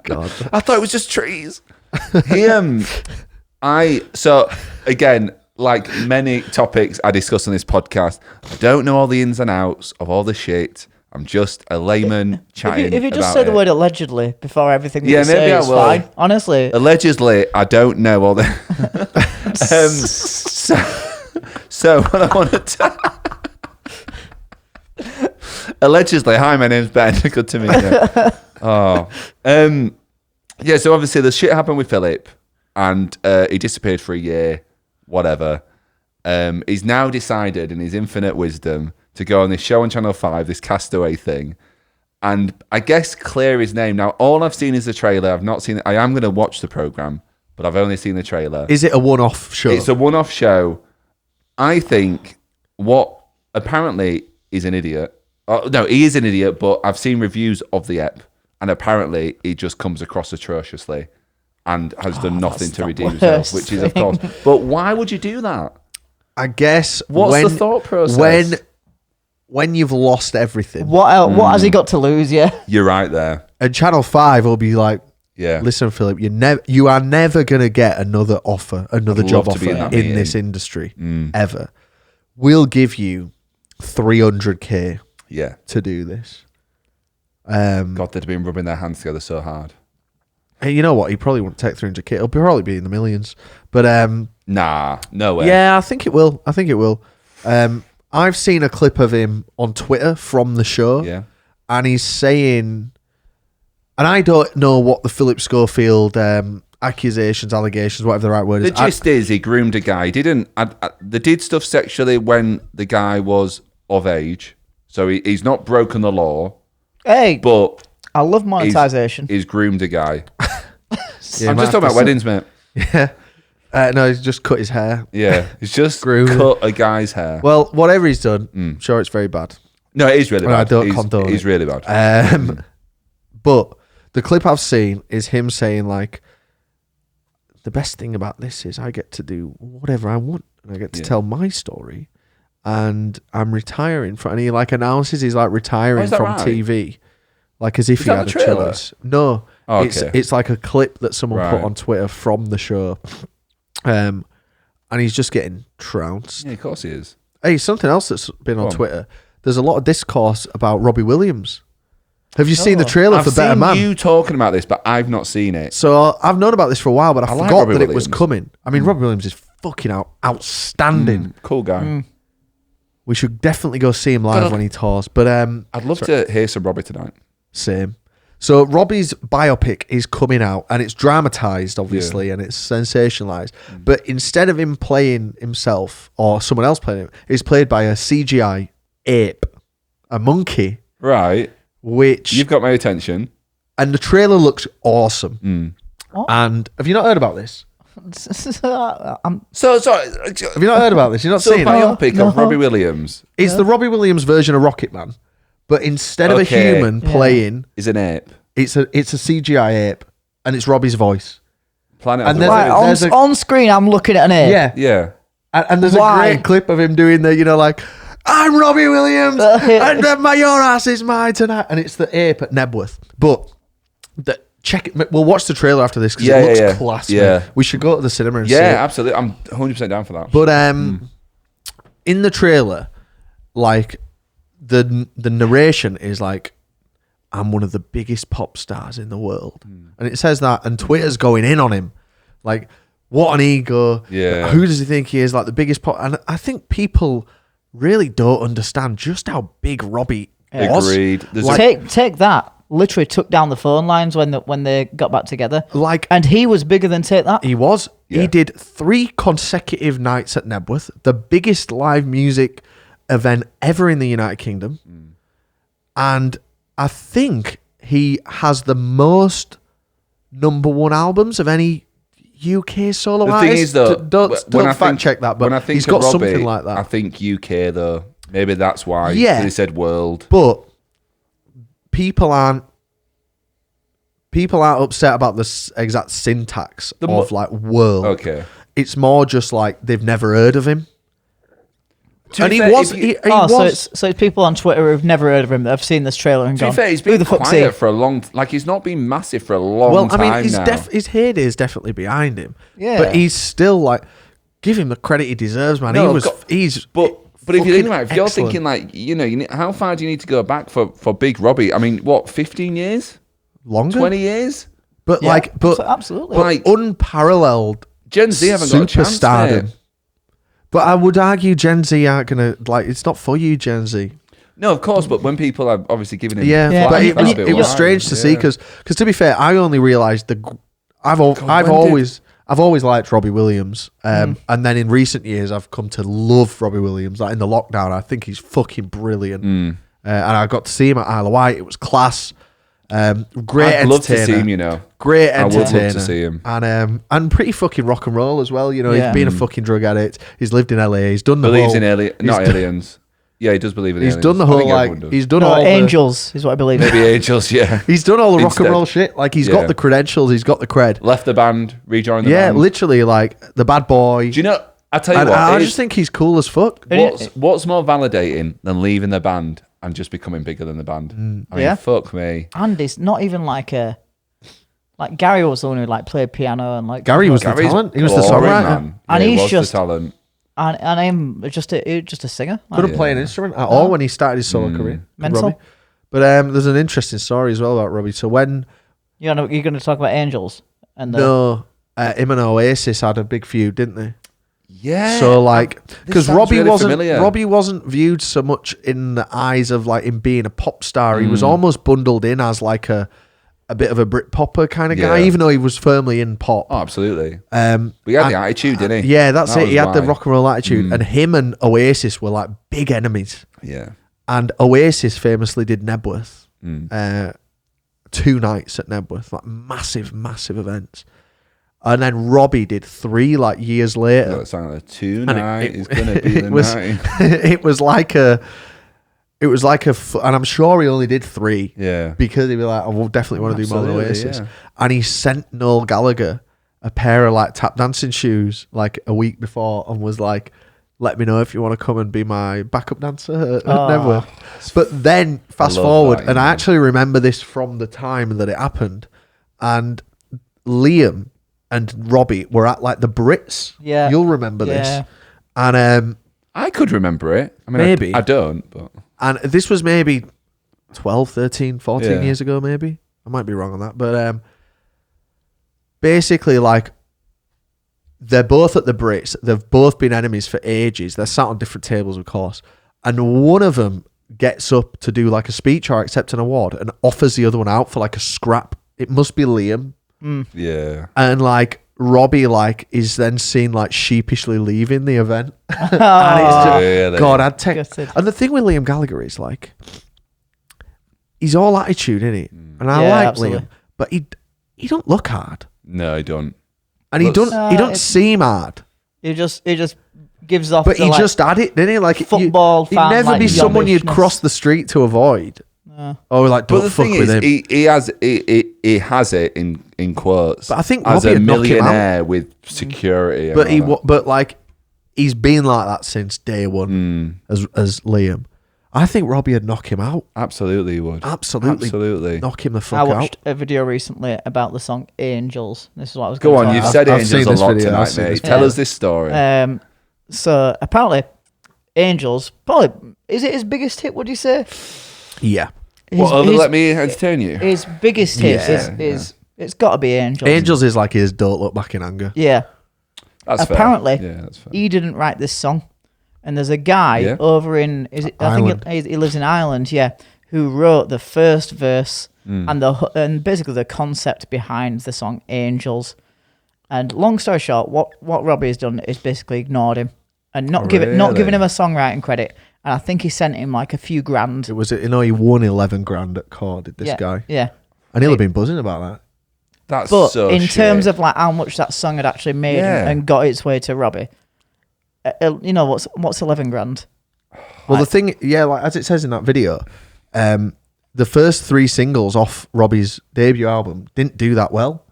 Speaker 2: God.
Speaker 1: I thought it was just trees. So again, like many topics I discuss on this podcast, I don't know all the ins and outs of all the shit. I'm just a layman chatting.
Speaker 3: If you just
Speaker 1: about
Speaker 3: say the
Speaker 1: it.
Speaker 3: word allegedly before everything that
Speaker 1: Yeah,
Speaker 3: you say
Speaker 1: maybe I
Speaker 3: is
Speaker 1: will.
Speaker 3: fine. Honestly.
Speaker 1: Allegedly, I don't know all the. So what I want to. Allegedly, hi, my name's Ben. Good to meet you. Yeah. So obviously, the shit happened with Philip, and he disappeared for a year. Whatever. He's now decided, in his infinite wisdom, to go on this show on Channel 5, this Castaway thing, and I guess clear his name. Now, all I've seen is the trailer. I've not seen it. I am going to watch the program, but I've only seen the trailer.
Speaker 2: Is it a one-off show?
Speaker 1: It's a one-off show. I think what apparently is an idiot. No, he is an idiot, but I've seen reviews of the ep, and apparently he just comes across atrociously and has done nothing to redeem himself, which is, of course. But why would you do that?
Speaker 2: I guess
Speaker 1: What's the thought process?
Speaker 2: When you've lost everything.
Speaker 3: What else? What has he got to lose? Yeah.
Speaker 1: You're right there.
Speaker 2: And Channel 5 will be like,
Speaker 1: Yeah.
Speaker 2: listen, Philip, you are never going to get another offer, another
Speaker 1: I'd
Speaker 2: job
Speaker 1: love to be
Speaker 2: offer
Speaker 1: in that
Speaker 2: in
Speaker 1: meeting.
Speaker 2: this industry ever. we'll give you 300k
Speaker 1: Yeah.
Speaker 2: to do this.
Speaker 1: God, they'd have been rubbing their hands together so hard.
Speaker 2: Hey, you know what? He probably wouldn't take 300k. It'll probably be in the millions. But
Speaker 1: Nah, no way.
Speaker 2: yeah, I think it will. I've seen a clip of him on Twitter from the show.
Speaker 1: Yeah.
Speaker 2: And he's saying, and I don't know what the Philip Schofield accusations, allegations, whatever the right word is.
Speaker 1: The gist is he groomed a guy. They did stuff sexually when the guy was of age. So he's not broken the law.
Speaker 3: Hey,
Speaker 1: But
Speaker 3: I love monetization.
Speaker 1: he's groomed a guy.
Speaker 2: Yeah,
Speaker 1: I'm just talking about weddings, mate.
Speaker 2: Yeah. No, he's just cut his hair.
Speaker 1: Yeah. He's just
Speaker 2: Groomed.
Speaker 1: cut a guy's hair.
Speaker 2: Well, whatever he's done, I'm sure it's very bad.
Speaker 1: No, it is really
Speaker 2: Well,
Speaker 1: bad.
Speaker 2: I don't condone
Speaker 1: He's
Speaker 2: it.
Speaker 1: really bad.
Speaker 2: But the clip I've seen is him saying, like, the best thing about this is I get to do whatever I want and I get to tell my story and I'm retiring from, and he like announces he's like retiring
Speaker 1: is that
Speaker 2: from
Speaker 1: right?
Speaker 2: TV, like as if
Speaker 1: Is
Speaker 2: he
Speaker 1: that
Speaker 2: had
Speaker 1: the
Speaker 2: a
Speaker 1: trailer?
Speaker 2: choice. No,
Speaker 1: Oh, okay.
Speaker 2: it's like a clip that someone put
Speaker 1: Right.
Speaker 2: on Twitter from the show, and he's just getting trounced.
Speaker 1: Yeah, of course he is.
Speaker 2: Hey, something else that's been on
Speaker 1: Go on.
Speaker 2: Twitter. There's a lot of discourse about Robbie Williams. Have you seen the
Speaker 3: Oh.
Speaker 2: trailer
Speaker 1: I've
Speaker 2: for Better
Speaker 1: seen
Speaker 2: Man?
Speaker 1: you talking about this, but I've not seen it.
Speaker 2: So I've known about this for a while, but I
Speaker 1: like
Speaker 2: forgot
Speaker 1: Robbie
Speaker 2: that it was
Speaker 1: Williams.
Speaker 2: coming. I mean, Robbie Williams is fucking outstanding.
Speaker 1: Cool guy.
Speaker 2: We should definitely go see him live
Speaker 1: God,
Speaker 2: when he tours. But
Speaker 1: I'd love to hear some Robbie tonight.
Speaker 2: same. So Robbie's biopic is coming out, and it's dramatized, obviously, and it's sensationalized. But instead of him playing himself or someone else playing him, he's played by a CGI ape, a monkey,
Speaker 1: Right.
Speaker 2: which
Speaker 1: You've got my attention.
Speaker 2: and the trailer looks awesome.
Speaker 3: What?
Speaker 2: And have you not heard about this?
Speaker 3: I'm,
Speaker 1: So, sorry.
Speaker 2: Have you not heard about this? You've not
Speaker 1: So
Speaker 2: seen it?
Speaker 1: biopic
Speaker 3: No.
Speaker 1: of Robbie Williams
Speaker 2: It's the Robbie Williams version of Rocket Man, but instead of a
Speaker 1: Okay.
Speaker 2: human playing,
Speaker 1: is an ape.
Speaker 2: it's a CGI ape, and it's Robbie's voice.
Speaker 1: Planet
Speaker 2: And
Speaker 1: of the
Speaker 2: there's
Speaker 3: right,
Speaker 1: Apes.
Speaker 3: on,
Speaker 2: there's a-
Speaker 3: on screen, I'm looking at an ape.
Speaker 2: Yeah,
Speaker 1: Yeah.
Speaker 2: and there's
Speaker 3: Why?
Speaker 2: a great clip of him doing the, like, I'm Robbie Williams, and then your ass is mine tonight, and it's the ape at Nebworth. But check it. We'll watch the trailer after this because
Speaker 1: Yeah,
Speaker 2: it looks
Speaker 1: yeah.
Speaker 2: class.
Speaker 1: Yeah.
Speaker 2: Mate. We should go to the cinema and see
Speaker 1: Yeah,
Speaker 2: it.
Speaker 1: absolutely. I'm 100% down for that.
Speaker 2: But in the trailer, like the narration is like, I'm one of the biggest pop stars in the world, and it says that, and Twitter's going in on him, like, what an ego.
Speaker 1: Yeah.
Speaker 2: Who does he think he is? Like the biggest pop, and I think people really don't understand just how big Robbie was.
Speaker 1: Agreed. There's
Speaker 2: Like-
Speaker 3: Take that. Literally took down the phone lines when they got back together.
Speaker 2: Like
Speaker 3: And he was bigger than Take That.
Speaker 2: he was.
Speaker 1: Yeah.
Speaker 2: He did 3 consecutive nights at Nebworth, the biggest live music event ever in the United Kingdom. And I think he has the most #1 albums of any UK solo
Speaker 1: the
Speaker 2: artist.
Speaker 1: thing is, though,
Speaker 2: don't
Speaker 1: when I
Speaker 2: fact
Speaker 1: think-
Speaker 2: check that,
Speaker 1: when I
Speaker 2: but
Speaker 1: think
Speaker 2: he's
Speaker 1: of
Speaker 2: got
Speaker 1: Robbie,
Speaker 2: something like that.
Speaker 1: I think UK, though. Maybe that's why.
Speaker 2: Yeah.
Speaker 1: They said world.
Speaker 2: But people aren't upset about the exact syntax of like world.
Speaker 1: Okay.
Speaker 2: It's more just like they've never heard of him.
Speaker 1: To
Speaker 2: And
Speaker 1: be
Speaker 2: he
Speaker 1: fair,
Speaker 2: was.
Speaker 1: if you-
Speaker 2: He
Speaker 3: So
Speaker 2: was.
Speaker 3: it's people on Twitter who've never heard of him that have seen this trailer and
Speaker 1: To be
Speaker 3: gone,
Speaker 1: fair, he's
Speaker 3: who
Speaker 1: been
Speaker 3: the fuck's
Speaker 1: quiet
Speaker 3: he?
Speaker 1: for a long. Like he's not been massive for a long
Speaker 2: Well, I
Speaker 1: time
Speaker 2: mean,
Speaker 1: now.
Speaker 2: his heyday is definitely behind him.
Speaker 3: Yeah.
Speaker 2: But he's still like, give him the credit he deserves, man.
Speaker 1: No,
Speaker 2: he
Speaker 1: of
Speaker 2: was.
Speaker 1: course.
Speaker 2: He's.
Speaker 1: But if you think about it, if you're
Speaker 2: excellent.
Speaker 1: thinking like you need, how far do you need to go back for Big Robbie? I mean, what 15 years,
Speaker 2: longer,
Speaker 1: 20 years?
Speaker 2: but
Speaker 3: Yeah,
Speaker 2: like, but
Speaker 3: absolutely.
Speaker 1: Like
Speaker 2: unparalleled
Speaker 1: Gen Z haven't got a chance,
Speaker 2: superstardom.
Speaker 1: mate.
Speaker 2: But I would argue Gen Z aren't gonna like. It's not for you, Gen Z.
Speaker 1: No, of course, but when people are obviously giving him,
Speaker 2: Yeah,
Speaker 3: Yeah,
Speaker 2: but
Speaker 3: and
Speaker 2: it was,
Speaker 3: you-
Speaker 2: it was
Speaker 3: yeah.
Speaker 2: strange to see because to be fair, I only realised I've always liked Robbie Williams, and then in recent years I've come to love Robbie Williams. Like in the lockdown, I think he's fucking brilliant, and I got to see him at Isle of Wight. It was class. Great
Speaker 1: I'd love to
Speaker 2: entertainer.
Speaker 1: see him. You know,
Speaker 2: Great
Speaker 1: I would love to
Speaker 2: entertainer.
Speaker 1: see him.
Speaker 2: And pretty fucking rock and roll as well. You know,
Speaker 3: Yeah.
Speaker 2: he's been a fucking drug addict. He's lived in LA. He's done the
Speaker 1: believes
Speaker 2: whole,
Speaker 1: in not
Speaker 2: he's done-
Speaker 1: aliens. Yeah, he does believe in
Speaker 2: He's
Speaker 1: aliens.
Speaker 2: done the
Speaker 1: I
Speaker 2: whole
Speaker 1: think
Speaker 2: like
Speaker 1: everyone does.
Speaker 2: he's done
Speaker 3: No,
Speaker 2: all the,
Speaker 3: angels is what I believe.
Speaker 1: Maybe angels. Yeah,
Speaker 2: he's done all the rock and
Speaker 1: Instead.
Speaker 2: roll shit. Like he's
Speaker 1: Yeah.
Speaker 2: got the credentials. He's got the cred.
Speaker 1: left the band, rejoined the
Speaker 2: Yeah,
Speaker 1: band.
Speaker 2: literally like the bad boy.
Speaker 1: Do you know? I tell you
Speaker 2: And
Speaker 1: what,
Speaker 2: I
Speaker 1: it
Speaker 2: just
Speaker 1: is-
Speaker 2: think he's cool as fuck.
Speaker 1: what's more validating than leaving the band and just becoming bigger than the band? I mean,
Speaker 3: Yeah.
Speaker 1: fuck me.
Speaker 3: Andy's not even like Gary was the one who like played piano and like
Speaker 2: Gary was the
Speaker 1: Gary's
Speaker 2: talent. He was the
Speaker 1: boring,
Speaker 2: songwriter.
Speaker 1: man.
Speaker 3: And
Speaker 1: he
Speaker 3: he's
Speaker 1: was
Speaker 3: just-
Speaker 1: the talent.
Speaker 3: And I'm just a singer.
Speaker 2: Couldn't play an instrument at all when he started his solo career.
Speaker 3: Mental.
Speaker 2: Robbie. But there's an interesting story as well about Robbie. So when
Speaker 3: you're going to talk about Angels and
Speaker 2: him and Oasis had a big feud, didn't they?
Speaker 1: Yeah.
Speaker 2: So like, because Robbie
Speaker 1: really
Speaker 2: wasn't viewed so much in the eyes of like him being a pop star. He was almost bundled in as like a bit of a Britpopper kind of guy, even though he was firmly in pop.
Speaker 1: Oh, absolutely. But he had the attitude, didn't he?
Speaker 2: Yeah, that's it. He had the rock and roll attitude, and him and Oasis were like big enemies.
Speaker 1: Yeah.
Speaker 2: And Oasis famously did Nebworth, 2 nights at Nebworth, like massive, massive events. And then Robbie did 3 like years later.
Speaker 1: That sounded like 2 night is gonna be the night.
Speaker 2: It was like a, and I'm sure he only did 3.
Speaker 1: Yeah.
Speaker 2: Because he'd be like, I will definitely want to do more than Oasis.
Speaker 1: Yeah.
Speaker 2: And he sent Noel Gallagher a pair of like tap dancing shoes like a week before and was like, let me know if you want to come and be my backup dancer at Nebworth. But then fast forward, and I actually remember this from the time that it happened, and Liam and Robbie were at like the Brits.
Speaker 3: Yeah.
Speaker 2: You'll remember this. And
Speaker 1: I could remember it. I mean,
Speaker 2: maybe.
Speaker 1: I don't, but...
Speaker 2: And this was maybe 12, 13, 14 years ago, maybe. I might be wrong on that. But basically, like, they're both at the Brits. They've both been enemies for ages. They're sat on different tables, of course. And one of them gets up to do like a speech or accept an award and offers the other one out for like a scrap. It must be Liam.
Speaker 1: Yeah.
Speaker 2: And like Robbie like is then seen like sheepishly leaving the event. And it's just,
Speaker 1: really?
Speaker 2: God, I'd take.
Speaker 3: Gutted.
Speaker 2: And the thing with Liam Gallagher is like, he's all attitude, isn't he? And I
Speaker 3: Yeah,
Speaker 2: like
Speaker 3: absolutely.
Speaker 2: Liam, but he don't look hard,
Speaker 1: No, I don't.
Speaker 2: and he don't seem hard.
Speaker 3: He just gives off.
Speaker 2: But
Speaker 3: the,
Speaker 2: he
Speaker 3: like,
Speaker 2: just had it, didn't he? Like
Speaker 3: football
Speaker 2: he'd
Speaker 3: fan,
Speaker 2: never
Speaker 3: like,
Speaker 2: be someone you'd
Speaker 3: youngishness.
Speaker 2: cross the street to avoid. Or like,
Speaker 1: But
Speaker 2: don't
Speaker 1: the
Speaker 2: fuck
Speaker 1: thing
Speaker 2: with
Speaker 1: is,
Speaker 2: him.
Speaker 1: he has it in quotes.
Speaker 2: But I think
Speaker 1: as
Speaker 2: Robbie
Speaker 1: a
Speaker 2: would knock him out.
Speaker 1: millionaire with security. And
Speaker 2: But like he's been like that since day one as Liam. I think Robbie would knock him out.
Speaker 1: Absolutely, he would.
Speaker 2: Absolutely. Knock him the
Speaker 3: I
Speaker 2: fuck
Speaker 3: watched
Speaker 2: out.
Speaker 3: a video recently about the song Angels. This is what I was
Speaker 1: Go
Speaker 3: going
Speaker 1: on,
Speaker 3: to
Speaker 1: you've
Speaker 3: talk
Speaker 1: said
Speaker 2: I've
Speaker 1: Angels
Speaker 2: seen
Speaker 1: a
Speaker 2: this
Speaker 1: lot
Speaker 2: video, I've
Speaker 1: tonight,
Speaker 2: seen
Speaker 1: mate.
Speaker 2: this
Speaker 1: Tell us this story.
Speaker 3: So apparently, Angels probably is it his biggest hit? Would you say?
Speaker 2: Yeah.
Speaker 1: Let me entertain you?
Speaker 3: His biggest hit
Speaker 2: Yeah.
Speaker 3: is it's got to be Angels.
Speaker 2: Angels is like his Don't Look Back in Anger.
Speaker 3: Yeah.
Speaker 1: That's
Speaker 3: Apparently,
Speaker 1: fair. Yeah, that's fair.
Speaker 3: he didn't write this song, and there's a guy over in
Speaker 2: Ireland.
Speaker 3: I think he lives in Ireland. Yeah, who wrote the first verse and basically the concept behind the song Angels. And long story short, what Robbie has done is basically ignored him and not giving him a songwriting credit. And I think he sent him like a few grand.
Speaker 2: It was, he won 11 grand at court, did this guy.
Speaker 3: Yeah.
Speaker 2: And he'll have been buzzing about that.
Speaker 1: That's
Speaker 3: But
Speaker 1: so
Speaker 3: in
Speaker 1: shit.
Speaker 3: terms of like how much that song had actually made and got its way to Robbie, you know what's 11 grand?
Speaker 2: Well, the thing, like as it says in that video, the first 3 singles off Robbie's debut album didn't do that well.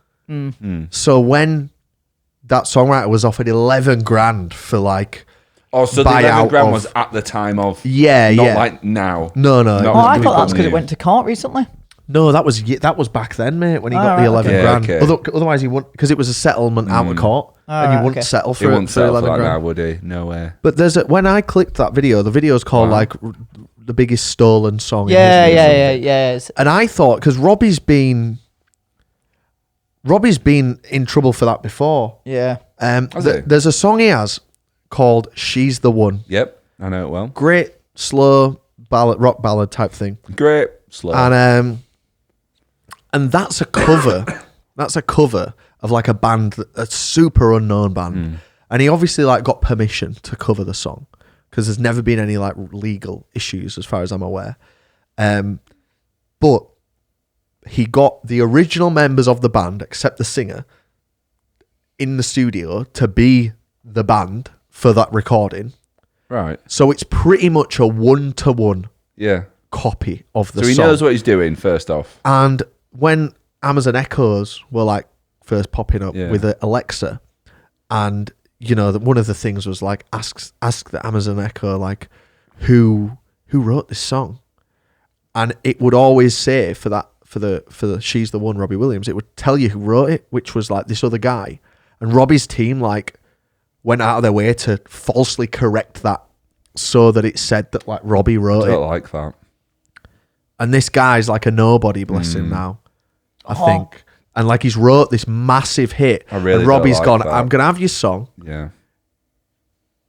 Speaker 2: So when that songwriter was offered 11 grand for like,
Speaker 1: oh, so the 11 grand was at the time of, not like now.
Speaker 2: No.
Speaker 3: I thought that's because it went to court recently.
Speaker 2: No, that was back then, mate, when he got the 11 grand.
Speaker 1: Okay.
Speaker 2: Otherwise, he wouldn't, because it was a settlement out of court, and you wouldn't settle for
Speaker 1: He wouldn't settle
Speaker 2: 11
Speaker 1: for that
Speaker 2: grand.
Speaker 1: now, would he? No way.
Speaker 2: But when I clicked that video, the video's called like the biggest stolen song.
Speaker 3: Yeah.
Speaker 2: And I thought, because Robbie's been in trouble for that before.
Speaker 3: Yeah.
Speaker 2: There's a song he has called "She's the One."
Speaker 1: Yep, I know it well.
Speaker 2: Great slow ballad, rock ballad type thing.
Speaker 1: Great, slow.
Speaker 2: And that's a cover. That's a cover of like a super unknown band. And he obviously like got permission to cover the song because there's never been any like legal issues as far as I'm aware. But he got the original members of the band, except the singer, in the studio to be the band for that recording.
Speaker 1: Right.
Speaker 2: So it's pretty much a 1-to-1 copy of the song.
Speaker 1: So he knows what he's doing, first off.
Speaker 2: And when Amazon Echoes were like first popping up with Alexa, and you know one of the things was like ask the Amazon Echo like who wrote this song, and it would always say for the She's the One, Robbie Williams, it would tell you who wrote it, which was like this other guy, and Robbie's team like went out of their way to falsely correct that so that it said that like Robbie wrote
Speaker 1: I don't
Speaker 2: it.
Speaker 1: like that.
Speaker 2: And this guy's like a nobody, bless him now, I think. And like he's wrote this massive hit.
Speaker 1: I really
Speaker 2: and Robbie's
Speaker 1: don't like
Speaker 2: gone,
Speaker 1: that.
Speaker 2: I'm going to have your song.
Speaker 1: Yeah.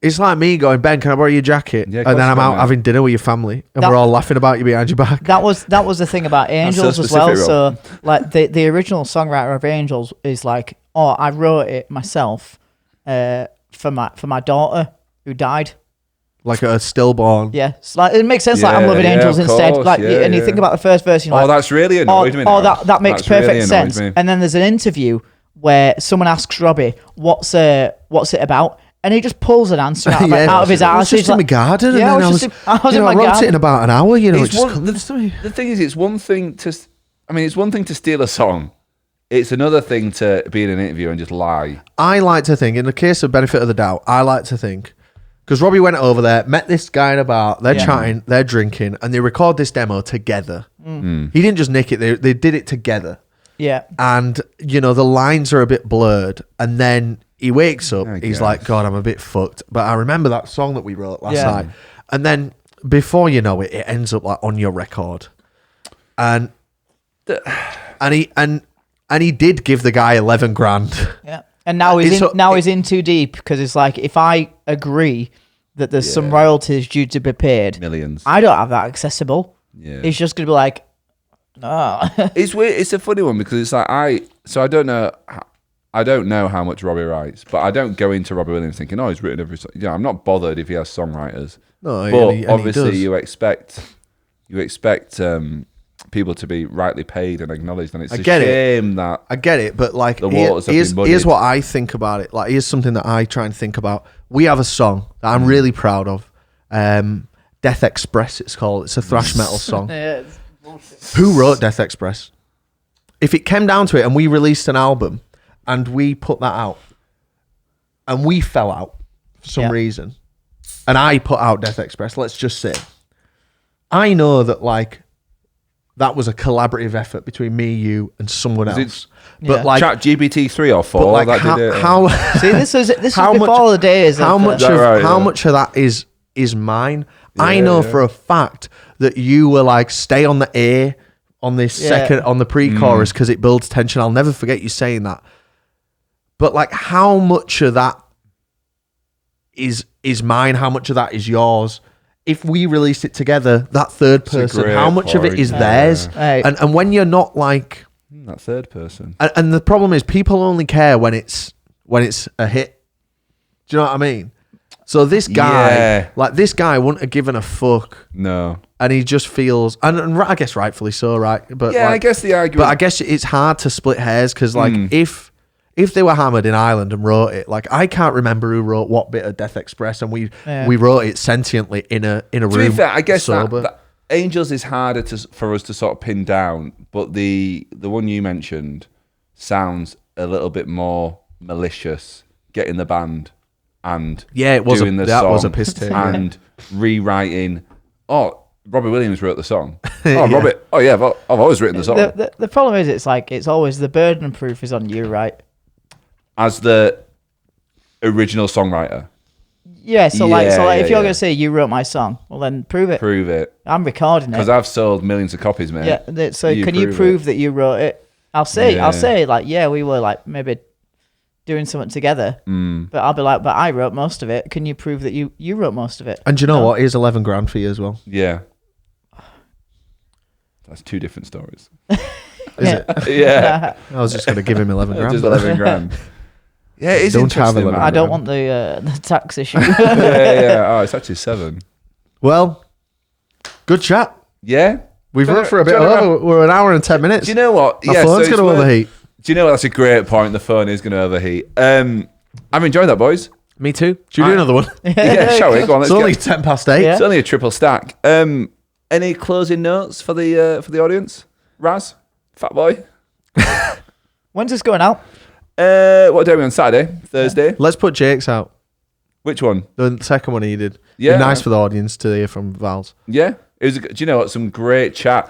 Speaker 2: It's like me going, Ben, can I borrow your jacket?
Speaker 1: Yeah, of
Speaker 2: and then
Speaker 1: course
Speaker 2: I'm
Speaker 1: you
Speaker 2: out
Speaker 1: can, mate.
Speaker 2: having dinner with your family. And
Speaker 3: That-
Speaker 2: we're all laughing about you behind your back.
Speaker 3: That was the thing about Angels
Speaker 1: so
Speaker 3: as well.
Speaker 1: specific,
Speaker 3: So like the original songwriter of Angels is like, oh, I wrote it myself for my daughter who died.
Speaker 2: Like a stillborn.
Speaker 3: Yeah, it's like it makes sense. Like I'm
Speaker 1: Yeah,
Speaker 3: loving
Speaker 1: yeah,
Speaker 3: Angels
Speaker 1: of
Speaker 3: instead.
Speaker 1: course,
Speaker 3: Like,
Speaker 1: yeah,
Speaker 3: and you
Speaker 1: yeah.
Speaker 3: think about the first verse, you're like,
Speaker 1: That's really annoyed me now.
Speaker 3: that makes
Speaker 1: That's really
Speaker 3: perfect
Speaker 1: annoyed
Speaker 3: sense.
Speaker 1: me.
Speaker 3: And then there's an interview where someone asks Robbie, "What's it about?" And he just pulls an answer out of his
Speaker 2: I was
Speaker 3: ass.
Speaker 2: just
Speaker 3: He's
Speaker 2: in my
Speaker 3: like,
Speaker 2: garden.
Speaker 3: Yeah,
Speaker 2: and then
Speaker 3: I was in my
Speaker 2: I wrote
Speaker 3: garden.
Speaker 2: it in about an hour. You know,
Speaker 1: It's
Speaker 2: it just
Speaker 1: one-
Speaker 2: comes to me.
Speaker 1: The thing is, it's one thing to steal a song. It's another thing to be in an interview and just lie.
Speaker 2: I like to think, in the case of benefit of the doubt, I like to think, because Robbie went over there, met this guy in a bar, they're chatting, they're drinking, and they record this demo together. He didn't just nick it, they did it together.
Speaker 3: Yeah.
Speaker 2: And, you know, the lines are a bit blurred. And then he wakes up,
Speaker 1: I
Speaker 2: he's
Speaker 1: guess.
Speaker 2: like, God, I'm a bit fucked. But I remember that song that we wrote last
Speaker 3: Yeah.
Speaker 2: night. And then before you know it, it ends up like on your record. And he did give the guy 11 grand.
Speaker 3: Yeah. And now he's
Speaker 2: It's-
Speaker 3: he's in too deep because it's like if I agree that there's some royalties due to be paid,
Speaker 1: Millions.
Speaker 3: I don't have that accessible.
Speaker 1: Yeah.
Speaker 3: It's just gonna be like, oh.
Speaker 1: It's weird. It's a funny one because it's like I don't know. I don't know how much Robbie writes, but I don't go into Robbie Williams thinking, "Oh, he's written every song." Yeah, I'm not bothered if he has songwriters.
Speaker 2: No,
Speaker 1: But
Speaker 2: and he
Speaker 1: obviously,
Speaker 2: does.
Speaker 1: you expect people to be rightly paid and acknowledged, and it's a
Speaker 2: get it.
Speaker 1: shame that
Speaker 2: I get it, but like,
Speaker 1: The waters have been muddied.
Speaker 2: here's what I think about it. Like, here's something that I try and think about. We have a song that I'm really proud of. Death Express, it's called. It's a thrash metal song.
Speaker 3: Yeah,
Speaker 2: Who wrote Death Express? If it came down to it and we released an album and we put that out and we fell out for some reason and I put out Death Express, let's just say, I know that like that was a collaborative effort between me, you, and someone
Speaker 1: it-
Speaker 2: else. But
Speaker 3: Yeah.
Speaker 2: like,
Speaker 1: Chat GPT 3 or 4
Speaker 2: but like
Speaker 1: that
Speaker 2: how,
Speaker 1: did it.
Speaker 2: how
Speaker 3: See, this was
Speaker 2: How much-
Speaker 3: before the days.
Speaker 2: how
Speaker 3: of,
Speaker 2: much
Speaker 1: that
Speaker 2: of
Speaker 1: right,
Speaker 2: how
Speaker 1: yeah.
Speaker 2: much of that is mine? I
Speaker 1: Yeah,
Speaker 2: know
Speaker 1: yeah.
Speaker 2: for a fact that you were like, stay on the A on this
Speaker 3: Yeah.
Speaker 2: second on the pre-chorus because it builds tension. I'll never forget you saying that. But like, how much of that is mine? How much of that is yours? If we released it together, that third
Speaker 1: a
Speaker 2: person,
Speaker 1: great
Speaker 2: how much of it is
Speaker 1: point.
Speaker 2: theirs?
Speaker 3: Right.
Speaker 2: And when you're not like,
Speaker 1: That third person.
Speaker 2: and the problem is people only care when it's a hit. Do you know what I mean? So this guy,
Speaker 1: Yeah.
Speaker 2: like this guy, wouldn't have given a fuck,
Speaker 1: No.
Speaker 2: and he just feels, and I guess rightfully so, right? But
Speaker 1: Yeah,
Speaker 2: like,
Speaker 1: I guess the argument.
Speaker 2: but I guess it's hard to split hairs because, like, if they were hammered in Ireland and wrote it, like I can't remember who wrote what bit of Death Express, and we wrote it sentiently in a room.
Speaker 1: To be fair, I guess
Speaker 2: sober.
Speaker 1: that Angels is harder for us to sort of pin down, but the one you mentioned sounds a little bit more malicious. Getting the band and
Speaker 2: Yeah,
Speaker 1: doing the
Speaker 2: that
Speaker 1: song
Speaker 2: was a piss take, yeah.
Speaker 1: and rewriting. Oh, Robbie Williams wrote the song. Oh, Robert. Oh yeah, I've always written the song
Speaker 3: the problem is, it's like it's always the burden of proof is on you, right?
Speaker 1: as the original songwriter.
Speaker 3: Yeah. So
Speaker 1: Yeah,
Speaker 3: if you're
Speaker 1: yeah.
Speaker 3: gonna say you wrote my song, well then prove it.
Speaker 1: Prove it,
Speaker 3: I'm recording
Speaker 1: because
Speaker 3: it.
Speaker 1: I've sold millions of copies, mate.
Speaker 3: Yeah. So
Speaker 1: You
Speaker 3: can you
Speaker 1: prove
Speaker 3: prove that you wrote it? I'll say
Speaker 1: Yeah.
Speaker 3: like, yeah, we were like maybe doing something together, but I'll be like, but I wrote most of it. Can you prove that you wrote most of it?
Speaker 2: And do you know what? Here's 11 grand for you as well.
Speaker 1: Yeah. That's two different stories.
Speaker 2: Is it?
Speaker 1: Yeah.
Speaker 2: I was just going to give him 11 grand.
Speaker 1: Just
Speaker 2: but-
Speaker 1: 11 grand. Yeah, it is
Speaker 2: Don't have
Speaker 1: interesting.
Speaker 2: 11
Speaker 1: man.
Speaker 3: I don't want the tax issue.
Speaker 1: Yeah. Oh, it's actually 7.
Speaker 2: Well, good chat.
Speaker 1: Yeah.
Speaker 2: We've
Speaker 1: Do you
Speaker 2: run
Speaker 1: know-
Speaker 2: for a bit
Speaker 1: do you know-
Speaker 2: over. We're an hour and 10 minutes.
Speaker 1: Do you know what?
Speaker 2: My
Speaker 1: so
Speaker 2: phone's
Speaker 1: it's
Speaker 2: going to
Speaker 1: worth-
Speaker 2: overheat.
Speaker 1: Do you know what? That's a great point. The phone is going to overheat. I've enjoyed that, boys.
Speaker 2: Me too. Should we do another one?
Speaker 1: Yeah, shall we? Go on.
Speaker 2: It's
Speaker 1: Let's
Speaker 2: only
Speaker 1: get,
Speaker 2: 10 past 8.
Speaker 3: Yeah.
Speaker 1: it's only a triple stack. Any closing notes for the audience? Raz, Fat Boy.
Speaker 3: When's this going out?
Speaker 1: What day are we on? Saturday, Thursday.
Speaker 2: Let's put Jake's out.
Speaker 1: Which one?
Speaker 2: The second one he did.
Speaker 1: Yeah.
Speaker 2: Be nice for the audience to hear from Val's.
Speaker 1: Yeah, it was. Do you know what? Some great chat.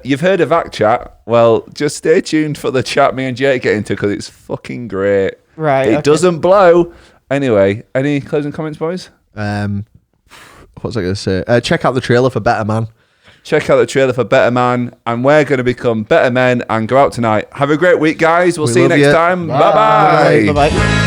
Speaker 1: You've heard of Act Chat? Well, just stay tuned for the chat me and Jake get into because it's fucking great.
Speaker 3: Right.
Speaker 1: It
Speaker 3: okay.
Speaker 1: doesn't blow. Anyway, any closing comments, boys?
Speaker 2: What's I going to say? Check out the trailer for Better Man.
Speaker 1: Check out the trailer for Better Man, and we're going to become better men and go out tonight. Have a great week, guys. We'll see you next time. Bye-bye.
Speaker 3: Bye-bye.